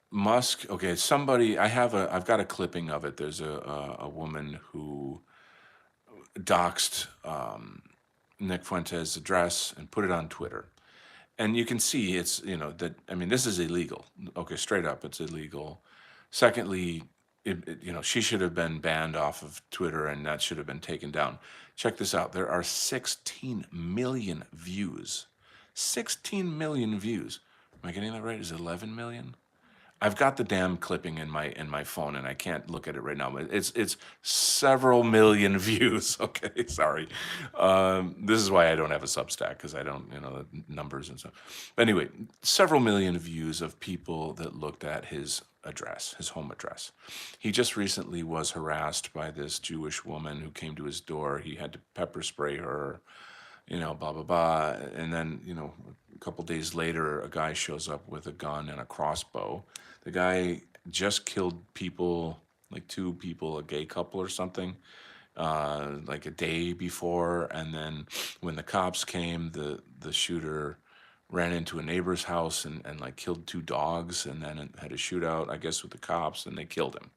Musk. Okay, I've got a clipping of it. There's a woman who doxed Nick Fuentes' address and put it on Twitter. And you can see it's, that, I mean, this is illegal. Okay, straight up, it's illegal. Secondly, she should have been banned off of Twitter, and that should have been taken down. Check this out. There are 16 million views. 16 million views. Am I getting that right? Is it 11 million? I've got the damn clipping in my phone, and I can't look at it right now. But it's several million views. Okay, sorry. This is why I don't have a Substack, because I don't, the numbers and stuff. Anyway, several million views of people that looked at his address, his home address. He just recently was harassed by this Jewish woman who came to his door. He had to pepper spray her, blah, blah, blah. And then, a couple days later, a guy shows up with a gun and a crossbow. The guy just killed people, like two people, a gay couple or something, like a day before. And then when the cops came, the shooter ran into a neighbor's house and like killed two dogs, and then had a shootout, I guess, with the cops, and they killed him.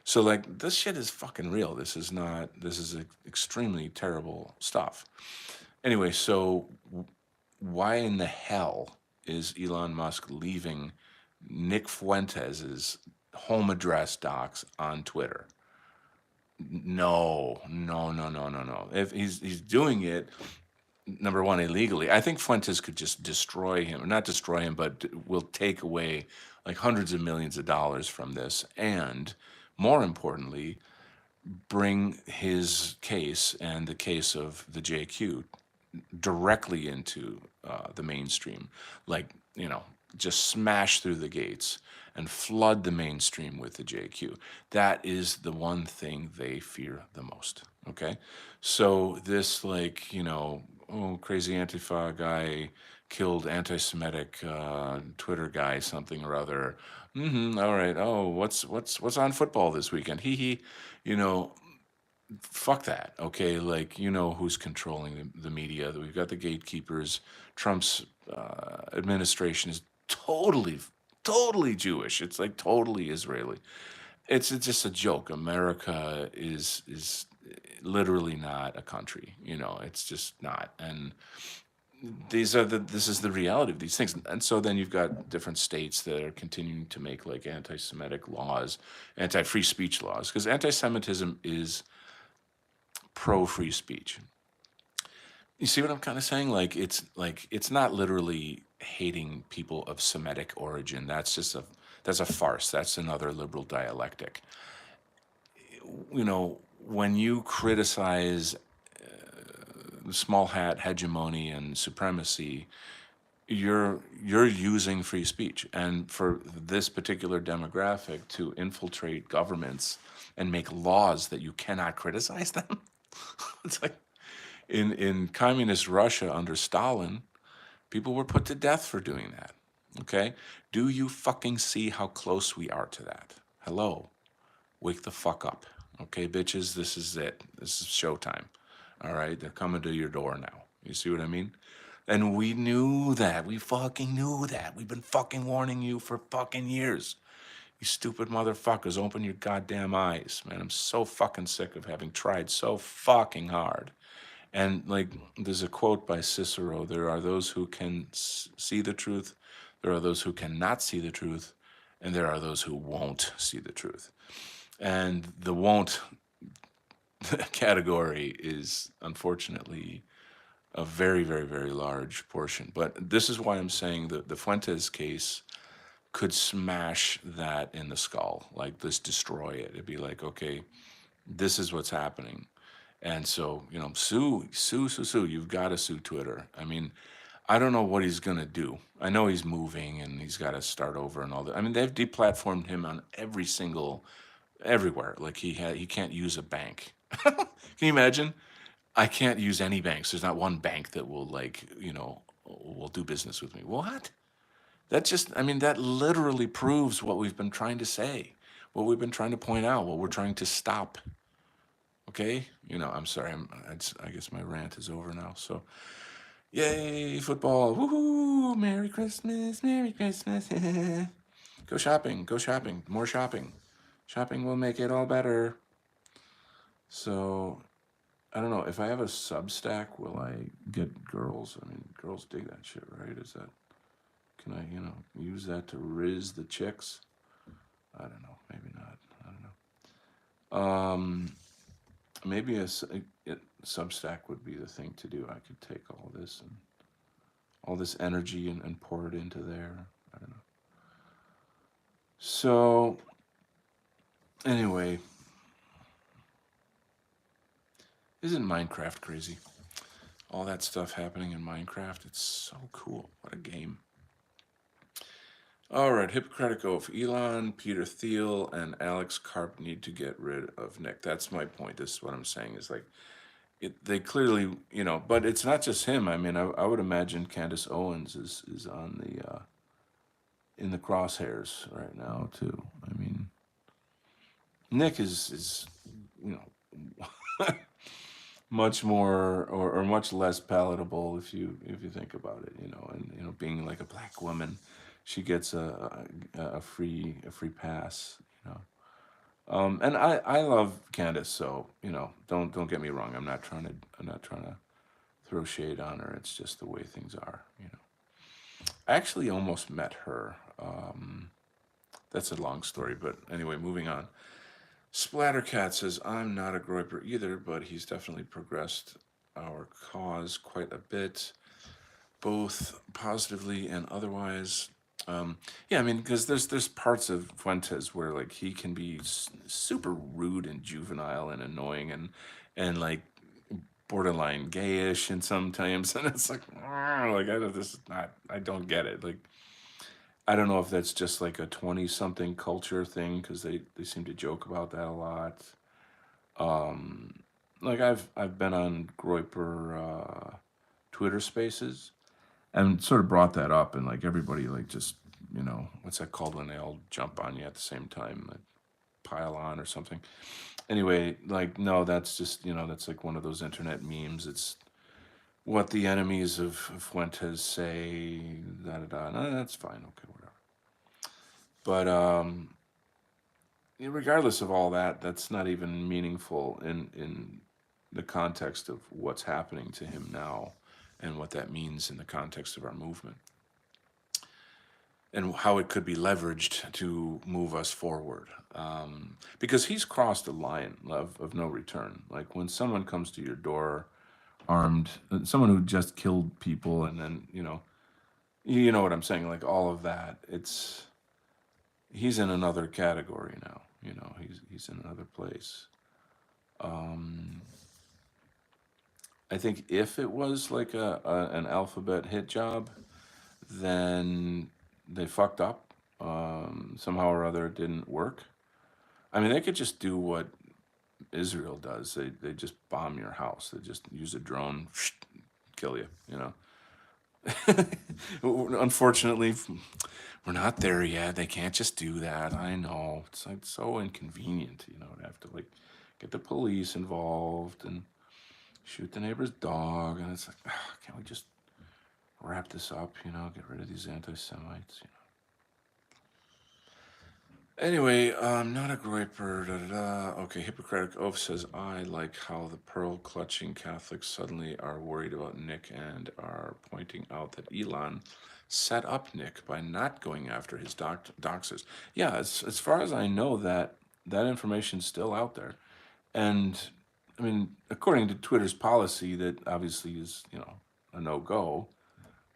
So like, this shit is fucking real. This is extremely terrible stuff. Anyway, so why in the hell is Elon Musk leaving Nick Fuentes's home address docs on Twitter? No, no, no, no, no, no. If he's doing it, number one, illegally. I think Fuentes could just destroy him, not destroy him, but will take away like hundreds of millions of dollars from this, and more importantly, bring his case and the case of the JQ directly into the mainstream, like, just smash through the gates and flood the mainstream with the JQ. That is the one thing they fear the most. Okay, so this, like, oh, crazy Antifa guy killed anti-Semitic Twitter guy, something or other. All right. Oh, what's on football this weekend? Hee hee. You know, fuck that. Okay, like, who's controlling the media. We've got the gatekeepers. Trump's administration is totally Jewish. It's like totally Israeli. It's just a joke. America is literally not a country. It's just not. And this is the reality of these things. And so then you've got different states that are continuing to make like anti-Semitic laws, anti-free speech laws, because anti-Semitism is pro free speech. You see what I'm kind of saying? Like it's not literally hating people of Semitic origin. That's a farce. That's another liberal dialectic. When you criticize small hat hegemony and supremacy, you're using free speech. And for this particular demographic to infiltrate governments and make laws that you cannot criticize them, it's like in communist Russia under Stalin, people were put to death for doing that. Okay? Do you fucking see how close we are to that? Hello. Wake the fuck up. Okay, bitches, this is it. This is showtime. All right, they're coming to your door now. You see what I mean? And we knew that. We fucking knew that. We've been fucking warning you for fucking years. You stupid motherfuckers, open your goddamn eyes. Man, I'm so fucking sick of having tried so fucking hard. And like, there's a quote by Cicero: there are those who can see the truth, there are those who cannot see the truth, and there are those who won't see the truth. And the won't category is unfortunately a very, very, very large portion. But this is why I'm saying that the Fuentes case could smash that in the skull, like just destroy it. It'd be like, okay, this is what's happening. And so, sue. You've got to sue Twitter. I mean, I don't know what he's going to do. I know he's moving and he's got to start over and all that. I mean, they've deplatformed him on everywhere. Like he can't use a bank. Can you imagine? I can't use any banks. There's not one bank that will will do business with me. What? That literally proves what we've been trying to say, what we've been trying to point out, what we're trying to stop. Okay? I'm sorry. I guess my rant is over now. So, yay, football. Woohoo! Merry Christmas. Merry Christmas. Go shopping. Go shopping. More shopping. Shopping will make it all better. So, I don't know. If I have a Substack, will I get girls? I mean, girls dig that shit, right? Can I, use that to riz the chicks? I don't know. Maybe not. I don't know. Maybe Substack would be the thing to do. I could take all this energy and pour it into there. I don't know. So anyway, isn't Minecraft crazy? All that stuff happening in Minecraft, it's so cool. What a game. All right, Hippocratic Oath. Elon, Peter Thiel, and Alex Karp need to get rid of Nick. That's my point. This is what I'm saying is like, they clearly, but it's not just him. I mean, I would imagine Candace Owens is on the in the crosshairs right now too. I mean, Nick is you know much more or much less palatable if you think about it. And being like a black woman, she gets a free pass. And I love Candace, so don't get me wrong. I'm not trying to throw shade on her. It's just the way things are. I actually almost met her. That's a long story, but anyway, moving on. Splattercat says, I'm not a Groiper either, but he's definitely progressed our cause quite a bit, both positively and otherwise. Yeah, I mean, because there's parts of Fuentes where like he can be super rude and juvenile and annoying and like borderline gayish and sometimes, and it's like, like I don't get it. Like, I don't know if that's just like a 20-something culture thing because they seem to joke about that a lot. Like I've been on Groiper Twitter Spaces and sort of brought that up, and like everybody like just what's that called when they all jump on you at the same time, like pile on or something. Anyway, like no, that's just that's like one of those internet memes. It's what the enemies of Fuentes say. Da da da. No, that's fine. Okay, whatever. But regardless of all that, that's not even meaningful in the context of what's happening to him now, and what that means in the context of our movement, and how it could be leveraged to move us forward. Because he's crossed a line of no return. Like when someone comes to your door armed, someone who just killed people, and then you know what I'm saying. Like all of that, he's in another category now. He's in another place. I think if it was like an alphabet hit job, then they fucked up. Somehow or other, it didn't work. I mean, they could just do what Israel does. They just bomb your house. They just use a drone, kill you. Unfortunately, we're not there yet. They can't just do that. I know it's like so inconvenient. To have to like get the police involved and shoot the neighbor's dog, and it's like, can't we just wrap this up? Get rid of these anti-Semites. Anyway, not a Groiper. Da, da, da. Okay, Hippocratic Oath says, I like how the pearl clutching Catholics suddenly are worried about Nick and are pointing out that Elon set up Nick by not going after his doxers. Yeah, as far as I know, that information's still out there. And I mean, according to Twitter's policy, that obviously is, a no-go.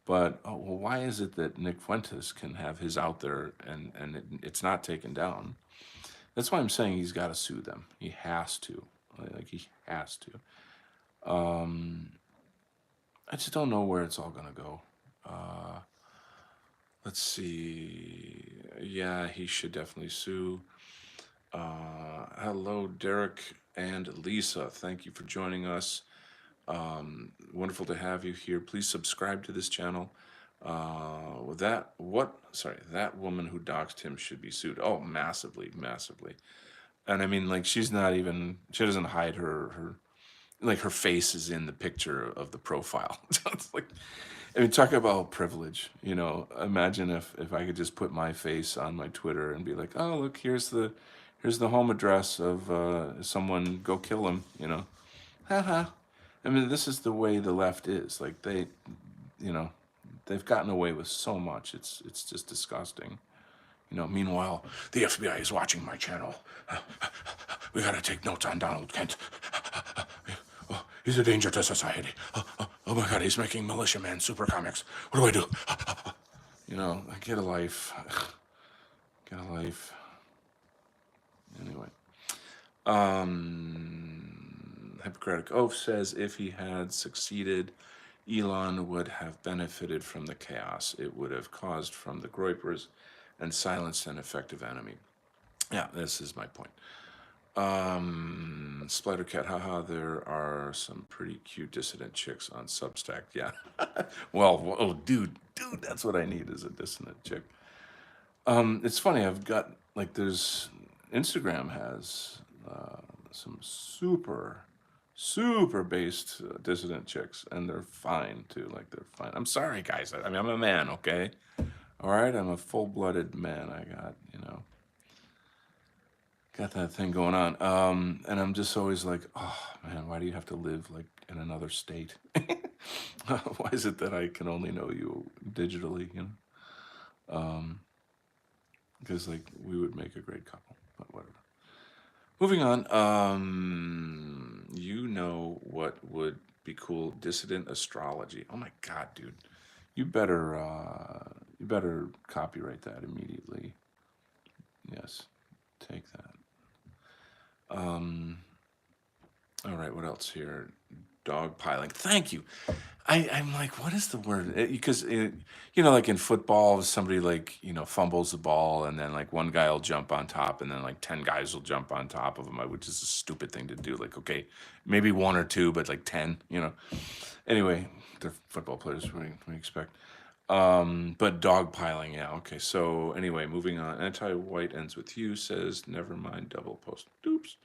But well, why is it that Nick Fuentes can have his out there and it's not taken down? That's why I'm saying he's got to sue them. He has to. Like he has to. I just don't know where it's all gonna go. Let's see. Yeah, he should definitely sue. Hello, Derek and Lisa. Thank you for joining us. Wonderful to have you here. Please subscribe to this channel. That woman who doxed him should be sued. Oh, massively, massively. And I mean, like, she doesn't hide her like her face is in the picture of the profile. It's like, I mean, talk about privilege. Imagine if I could just put my face on my Twitter and be like, oh, look, here's the home address of someone. Go kill him. Haha. I mean, this is the way the left is. Like you know, they've gotten away with so much. It's just disgusting. Meanwhile, the FBI is watching my channel. We gotta take notes on Donald Kent. Oh, he's a danger to society. Oh my God, he's making militiaman super comics. What do I do? Get a life. Get a life. Anyway, Hippocratic Oath says if he had succeeded, Elon would have benefited from the chaos it would have caused from the Groypers and silenced an effective enemy. Yeah, this is my point. Splattercat, haha, there are some pretty cute dissident chicks on Substack. Yeah. Well, oh, dude, that's what I need is a dissident chick. It's funny, I've got, like, there's, Instagram has some super based dissident chicks, and they're fine too. Like, they're fine. I'm sorry, guys. I mean, I'm a man, okay? All right, I'm a full-blooded man. I got that thing going on. And I'm just always like, oh man, why do you have to live like in another state? Why is it that I can only know you digitally? Because like we would make a great couple, but whatever. Moving on. You know what would be cool? Dissident astrology. Oh my god, dude. You better copyright that immediately. Yes, take that. All right, what else here? Dog piling. Thank you. I'm like, what is the word? Because like in football, somebody like fumbles the ball, and then like one guy will jump on top, and then like 10 guys will jump on top of him, which is a stupid thing to do. Like, okay, maybe one or two, but like 10. Anyway, they're football players. What do you expect? But dog piling, yeah. Okay, so anyway, moving on. Anti-white ends with you says, never mind double post. Oops.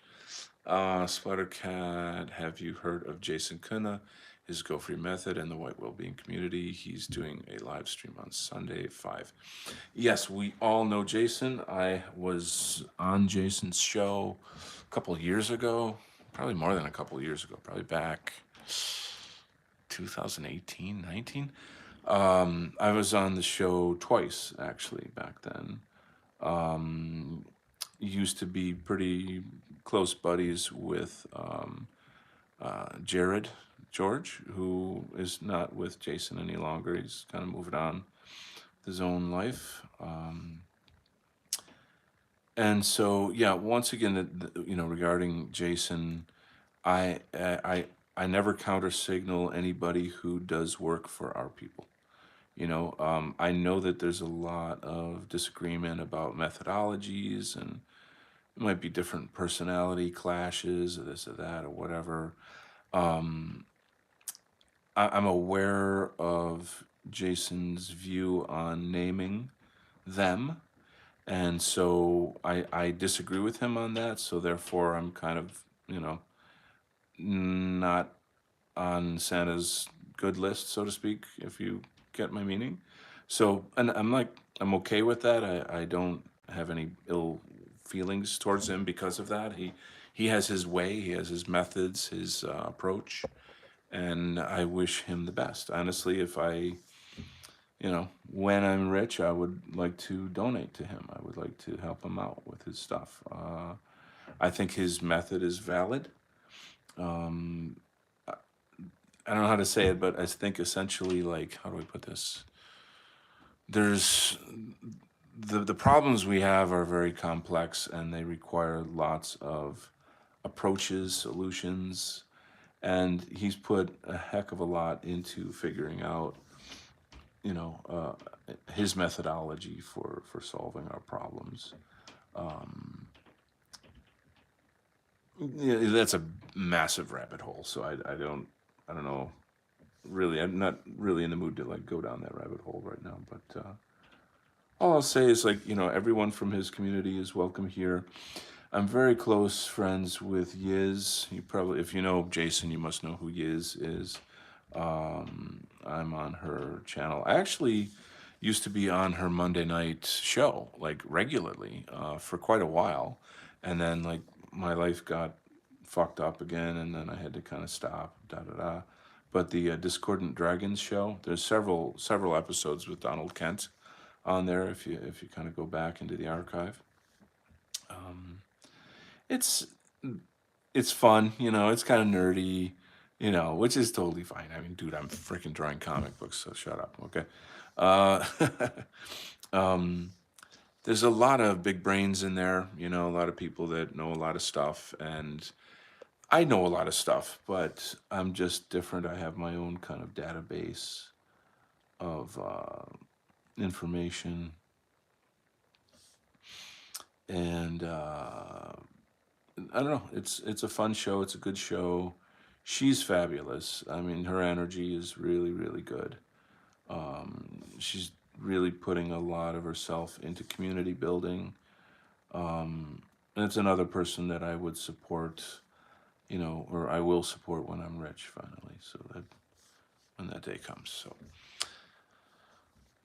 Splattercat, have you heard of Jason Kuna, his Go Free Method, and the White Wellbeing Community? He's doing a live stream on Sunday at 5. Yes, we all know Jason. I was on Jason's show a couple of years ago, probably more than a couple of years ago, probably back 2018, 19. I was on the show twice, actually, back then. Used to be pretty close buddies with Jared George, who is not with Jason any longer. He's kind of moved on with his own life. And so, yeah, once again, regarding Jason, I never counter signal anybody who does work for our people. I know that there's a lot of disagreement about methodologies, and it might be different personality clashes or this or that or whatever. I'm aware of Jason's view on naming them, and so I disagree with him on that. So therefore, I'm kind of not on Santa's good list, so to speak, if you get my meaning. So, and I'm okay with that. I don't have any ill feelings towards him because of that. He has his way, he has his methods, his approach, and I wish him the best. Honestly, if when I'm rich, I would like to donate to him. I would like to help him out with his stuff. I think his method is valid. I don't know how to say it, but I think essentially, like, how do I put this? There's the problems we have are very complex, and they require lots of approaches, solutions, and he's put a heck of a lot into figuring out, his methodology for solving our problems. Yeah, that's a massive rabbit hole. So I don't know. Really, I'm not really in the mood to like go down that rabbit hole right now. But all I'll say is like everyone from his community is welcome here. I'm very close friends with Yiz. You probably, if you know Jason, you must know who Yiz is. I'm on her channel. I actually used to be on her Monday night show like regularly for quite a while, and then like my life got fucked up again, and then I had to kind of stop. But the Discordant Dragons show, there's several episodes with Donald Kent on there. If you kind of go back into the archive, it's fun. It's kind of nerdy. Which is totally fine. I mean, dude, I'm freaking drawing comic books, so shut up, okay? Uh, there's a lot of big brains in there, you know, a lot of people that know a lot of stuff, and I know a lot of stuff, but I'm just different. I have my own kind of database of information, and I don't know. It's a fun show. It's a good show. She's fabulous. I mean, her energy is really really good. She's really putting a lot of herself into community building. And it's another person that I would support, you know, or I will support when I'm rich finally. So that when that day comes. So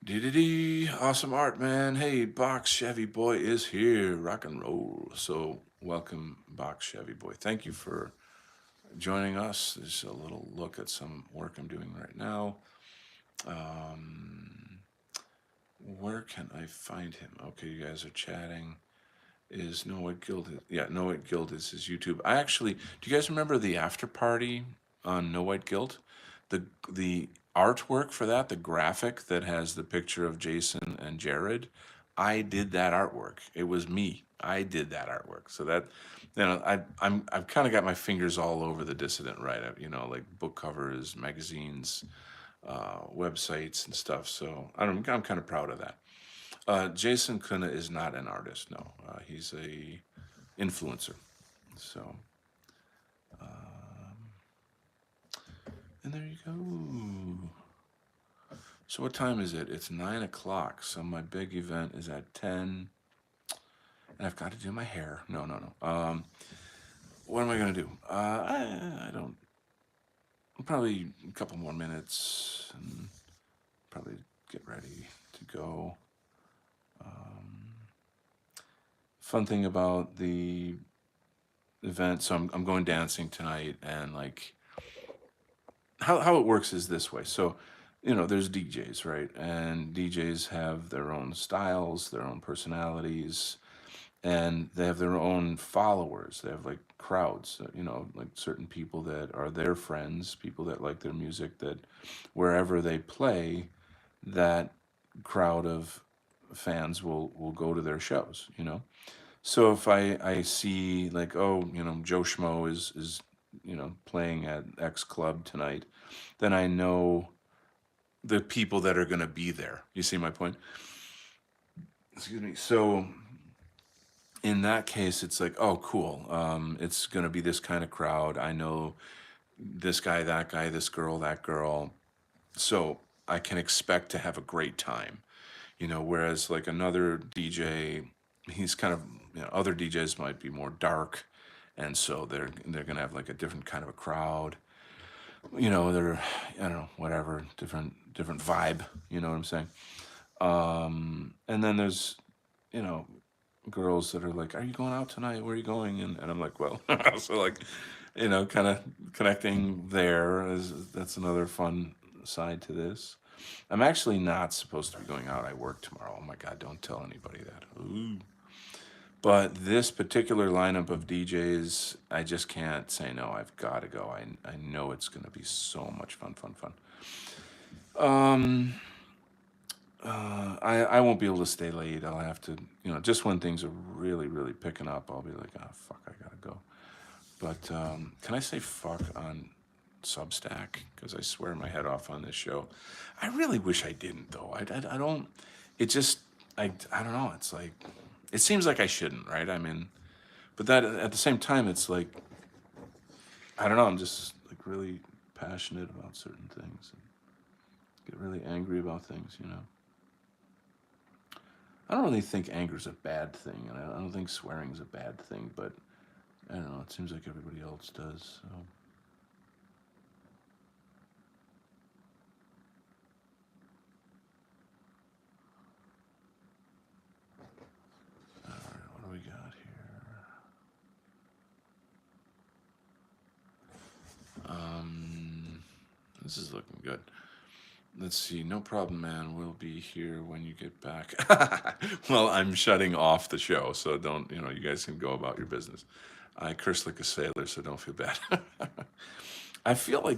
dee awesome art, man. Hey, Box Chevy Boy is here. Rock and roll. So welcome, Box Chevy Boy. Thank you for joining us. There's a little look at some work I'm doing right now. Um, where can I find him? Okay, you guys are chatting. Is Know What Guild is? Yeah, Know What Guild is his YouTube. I actually, do you guys remember the after party on Know What Guild? The artwork for that, the graphic that has the picture of Jason and Jared, I did that artwork. It was me. I did that artwork. So that, you know, I've kind of got my fingers all over the dissident, right? You know, like book covers, magazines, websites, and stuff. So I'm kind of proud of that. Jason Kuna is not an artist. No, he's a influencer. So, and there you go. So what time is it? It's 9 o'clock. So my big event is at 10, and I've got to do my hair. No, no, no. What am I gonna do? I don't. Probably a couple more minutes, and probably get ready to go. Fun thing about the event. So I'm going dancing tonight, and like how it works is this way. So, you know, there's DJs, right? And DJs have their own styles, their own personalities, and they have their own followers. They have like crowds, you know, like certain people that are their friends, people that like their music, that wherever they play, that crowd of fans will go to their shows, you know. So if I see like, oh, you know, Joe Schmo is you know playing at X club tonight, then I know the people that are going to be there. You see my point? Excuse me. So in that case, it's like, oh, cool. It's going to be this kind of crowd. I know this guy, that guy, this girl, that girl. So I can expect to have a great time. You know, whereas like another DJ, he's kind of, you know, other DJs might be more dark, and so they're gonna have like a different kind of a crowd. You know, they're, I don't know, whatever, different vibe. You know what I'm saying? And then there's, you know, girls that are like, "Are you going out tonight? Where are you going?" And I'm like, "Well," so like, you know, kind of connecting there is that's another fun side to this. I'm actually not supposed to be going out. I work tomorrow. Oh my God, don't tell anybody that. Ooh. But this particular lineup of DJs, I just can't say no. I've got to go. I know it's going to be so much fun, fun, fun. Um, I won't be able to stay late. I'll have to, you know, just when things are really, really picking up, I'll be like, oh, fuck, I got to go. But can I say fuck on Substack? Because I swear my head off on this show. I really wish I didn't, though. I don't, it just, I don't know. It's like, it seems like I shouldn't, right? I mean, but that at the same time, it's like, I don't know. I'm just like really passionate about certain things and get really angry about things, you know? I don't really think anger's a bad thing, and I don't think swearing's a bad thing, but I don't know. It seems like everybody else does, so. All right, what do we got here? This is looking good. Let's see. No problem, man. We'll be here when you get back. Well, I'm shutting off the show, so don't, you know, you guys can go about your business. I curse like a sailor, so don't feel bad. I feel like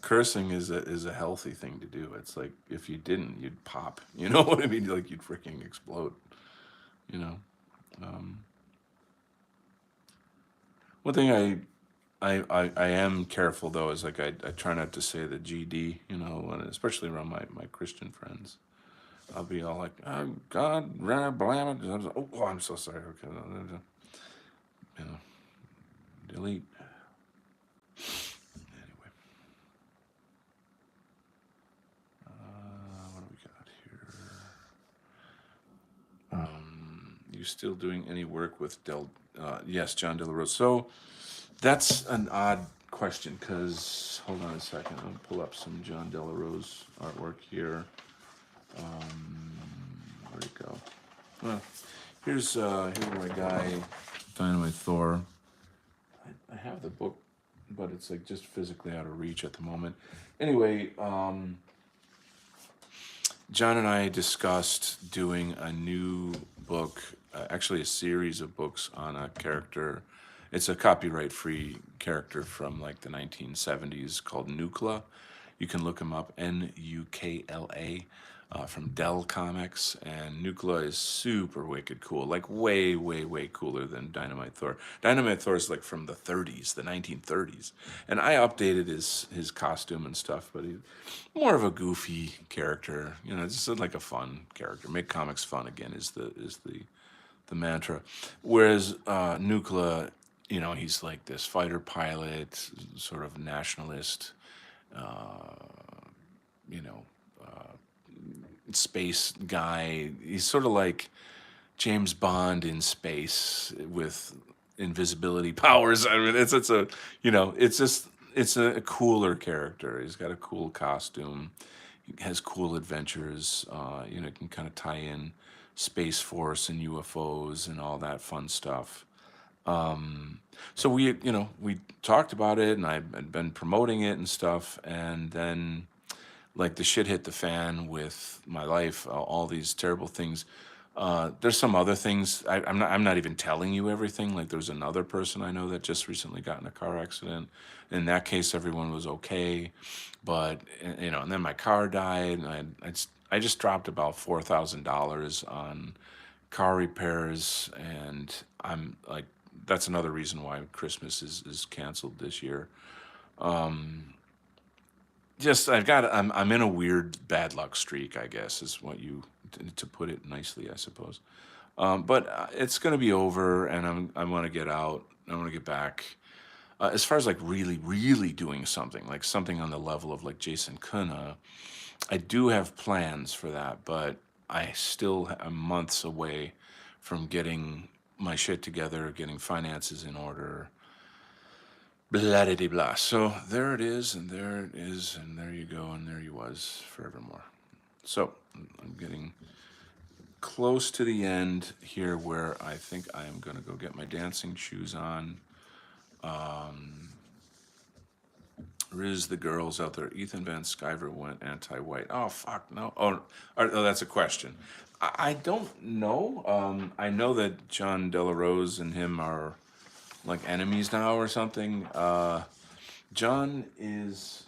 cursing is a healthy thing to do. It's like if you didn't, you'd pop. You know what I mean? Like you'd freaking explode. You know, um, one thing I am careful though is like I try not to say the GD, you know, and especially around my Christian friends. I'll be all like, oh, God, blah, blah, blah. Oh, I'm so sorry. Okay, you know, delete. Anyway, what do we got here? You still doing any work with Del? Yes, John De La Rose. So that's an odd question because hold on a second. I'll pull up some John De La Rose artwork here. Where'd it go? Well, here's my guy, Dynamite Thor. I have the book, but it's like just physically out of reach at the moment. Anyway, John and I discussed doing a new book, actually a series of books on a character. It's a copyright-free character from like the 1970s called Nukla. You can look him up, Nukla, from Dell Comics, and Nukla is super wicked cool, like way, way, way cooler than Dynamite Thor. Dynamite Thor is like from the 30s, the 1930s, and I updated his costume and stuff, but he's more of a goofy character, you know, just like a fun character. Make comics fun again is the mantra. Whereas Nukla, you know, he's like this fighter pilot, sort of nationalist, you know, space guy. He's sort of like James Bond in space with invisibility powers. I mean, it's a you know, it's just it's a cooler character. He's got a cool costume. He has cool adventures. You know, can kind of tie in Space Force and UFOs and all that fun stuff. So we talked about it, and I've been promoting it and stuff, and then like the shit hit the fan with my life, all these terrible things. There's some other things. I'm not even telling you everything. Like there's another person I know that just recently got in a car accident. In that case, everyone was okay, but you know, and then my car died, and I just dropped about $4,000 on car repairs, and I'm like, that's another reason why Christmas is canceled this year. Just I'm in a weird bad luck streak, I guess is what you to put it nicely, I suppose. But it's gonna be over, and I want to get out. I want to get back. As far as like really, really doing something, like something on the level of like Jason Kuna, I do have plans for that, but I still am months away from getting my shit together, getting finances in order, blah de blah. So there it is, and there it is, and there you go, and there you was forevermore. So I'm getting close to the end here where I think I am going to go get my dancing shoes on. Riz the girls out there. Ethan Van Sciver went anti-white. Oh fuck no. Oh, that's a question. I don't know. I know that John De La Rose and him are like enemies now or something. John is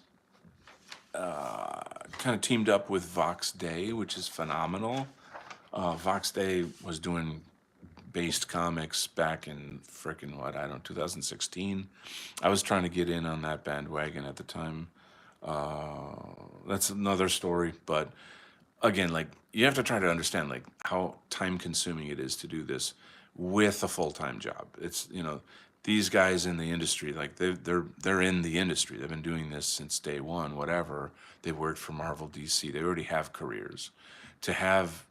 kind of teamed up with Vox Day, which is phenomenal. Vox Day was doing based comics back in frickin' what, I don't know, 2016. I was trying to get in on that bandwagon at the time. That's another story, but again, like you have to try to understand like how time consuming it is to do this with a full-time job. It's, you know, these guys in the industry, like they're in the industry. They've been doing this since day one, whatever. They worked for Marvel, DC. They already have careers. To have,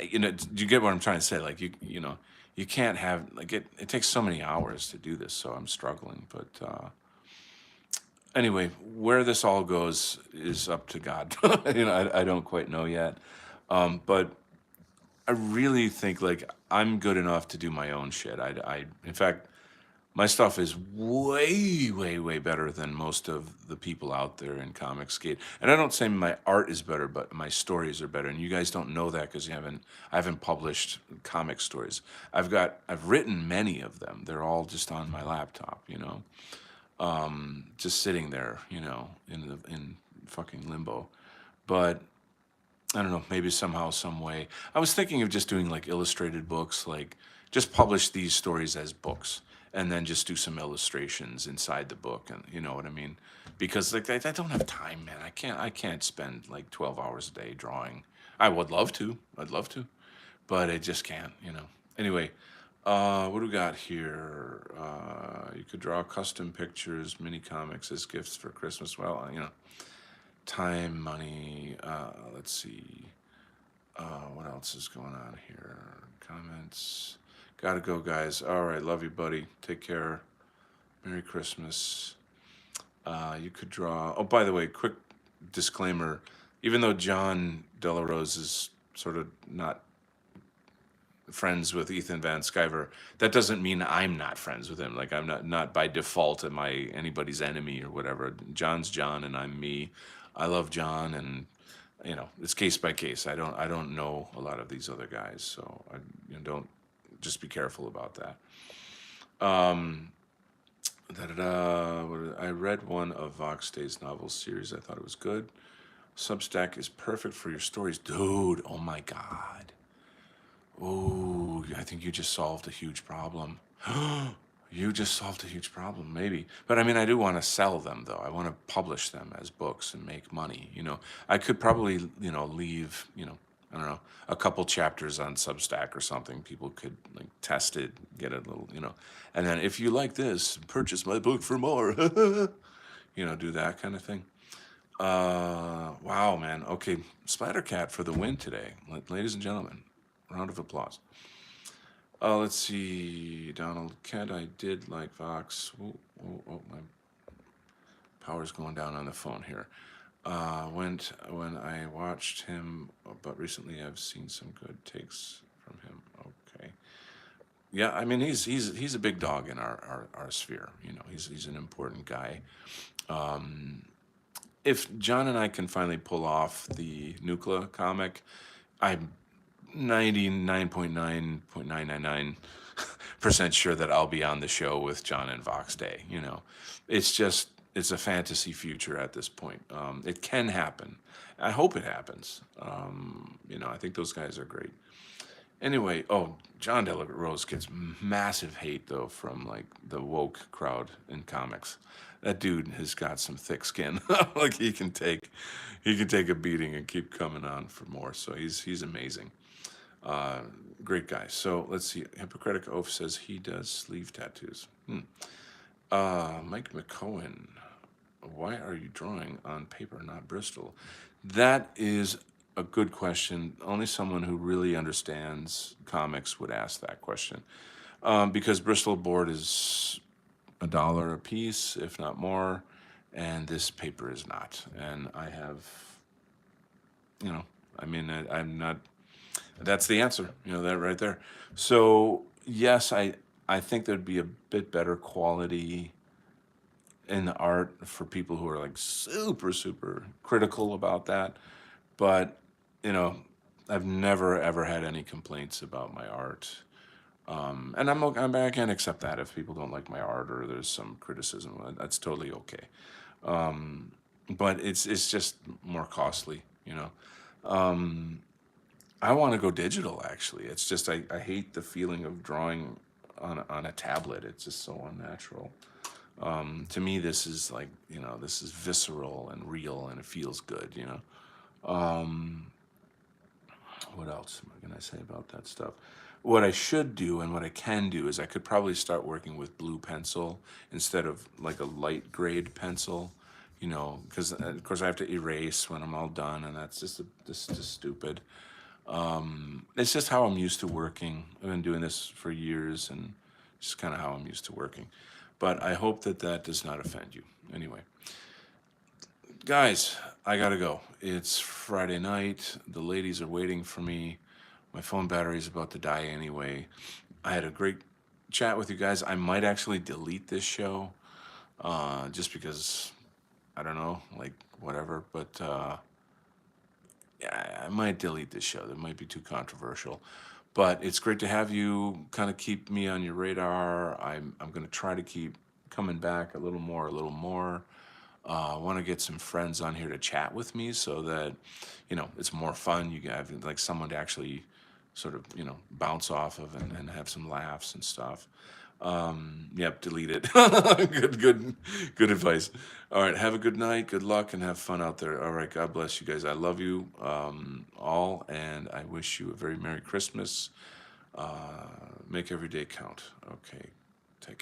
you know, do you get what I'm trying to say? Like you know, you can't have like it takes so many hours to do this, so I'm struggling. But anyway, where this all goes is up to God. You know, I don't quite know yet. But I really think like I'm good enough to do my own shit. In fact, my stuff is way, way, way better than most of the people out there in Comicsgate. And I don't say my art is better, but my stories are better. And you guys don't know that because I haven't published comic stories. I've written many of them. They're all just on my laptop, you know, just sitting there, you know, in fucking limbo. But I don't know, maybe somehow, some way. I was thinking of just doing like illustrated books, like just publish these stories as books and then just do some illustrations inside the book, and you know what I mean? Because like I don't have time, man. I can't spend like 12 hours a day drawing. I would love to. I'd love to, but I just can't, you know. Anyway, what do we got here? You could draw custom pictures, mini comics as gifts for Christmas. Well, you know, time, money. Let's see. What else is going on here? Comments. Gotta go, guys. All right, love you, buddy. Take care. Merry Christmas. You could draw. Oh, by the way, quick disclaimer. Even though John Delarose is sort of not friends with Ethan Van Sciver, that doesn't mean I'm not friends with him. Like I'm not by default am I anybody's enemy or whatever. John's John and I'm me. I love John, and you know it's case by case. I don't know a lot of these other guys, so I don't, just be careful about that. I read one of Vox Day's novel series. I thought it was good. Substack is perfect for your stories, dude. Oh my god. Oh, I think you just solved a huge problem. You just solved a huge problem, maybe. But I mean, I do want to sell them, though. I want to publish them as books and make money. You know, I could probably, leave, I don't know, a couple chapters on Substack or something. People could like test it, get a little, and then if you like this, purchase my book for more. Do that kind of thing. Wow, man. Okay, Splattercat for the win today, ladies and gentlemen. Round of applause. Let's see. Donald Kent, I did like Vox. My power's going down on the phone here. Went when I watched him, but recently I've seen some good takes from him. Okay. Yeah, I mean he's a big dog in our sphere. He's an important guy. If John and I can finally pull off the Nuclear comic, I'm 99.999% sure that I'll be on the show with John and Vox Day. It's a fantasy future at this point. It can happen. I hope it happens. I think those guys are great. Anyway, John De La Rose gets massive hate though from like the woke crowd in comics. That dude has got some thick skin. Like he can take a beating and keep coming on for more. So he's amazing. Great guy. So let's see. Hippocratic Oath says he does sleeve tattoos. Mike McCohen, why are you drawing on paper, not Bristol? That is a good question. Only someone who really understands comics would ask that question. Because Bristol board is $1 a piece, if not more, and this paper is not. And I have, I'm not. That's the answer. That right there. So yes, I think there'd be a bit better quality in the art for people who are like super super critical about that. But you know, I've never ever had any complaints about my art. And I can accept that if people don't like my art or there's some criticism. That's totally okay. But it's just more costly. I want to go digital. Actually, it's just I hate the feeling of drawing on a tablet. It's just so unnatural. To me, this is like this is visceral and real, and it feels good. What else am I gonna say about that stuff? What I should do and what I can do is I could probably start working with blue pencil instead of like a light grade pencil, because of course I have to erase when I'm all done, and that's just stupid. It's just how I'm used to working. I've been doing this for years, and it's kind of how I'm used to working. But I hope that that does not offend you. Anyway, guys, I gotta go. It's Friday night. The ladies are waiting for me. My phone battery is about to die anyway. I had a great chat with you guys. I might actually delete this show, just because I don't know, like whatever. But yeah, I might delete this show. That might be too controversial. But it's great to have you kind of keep me on your radar. I'm going to try to keep coming back a little more, a little more. I want to get some friends on here to chat with me so that, it's more fun. You have like someone to actually sort of, bounce off of and have some laughs and stuff. Yep, delete it. Good advice. All right, have a good night, good luck, and have fun out there. All right, God bless you guys. I love you all, and I wish you a very Merry Christmas. Make every day count. Okay, take care.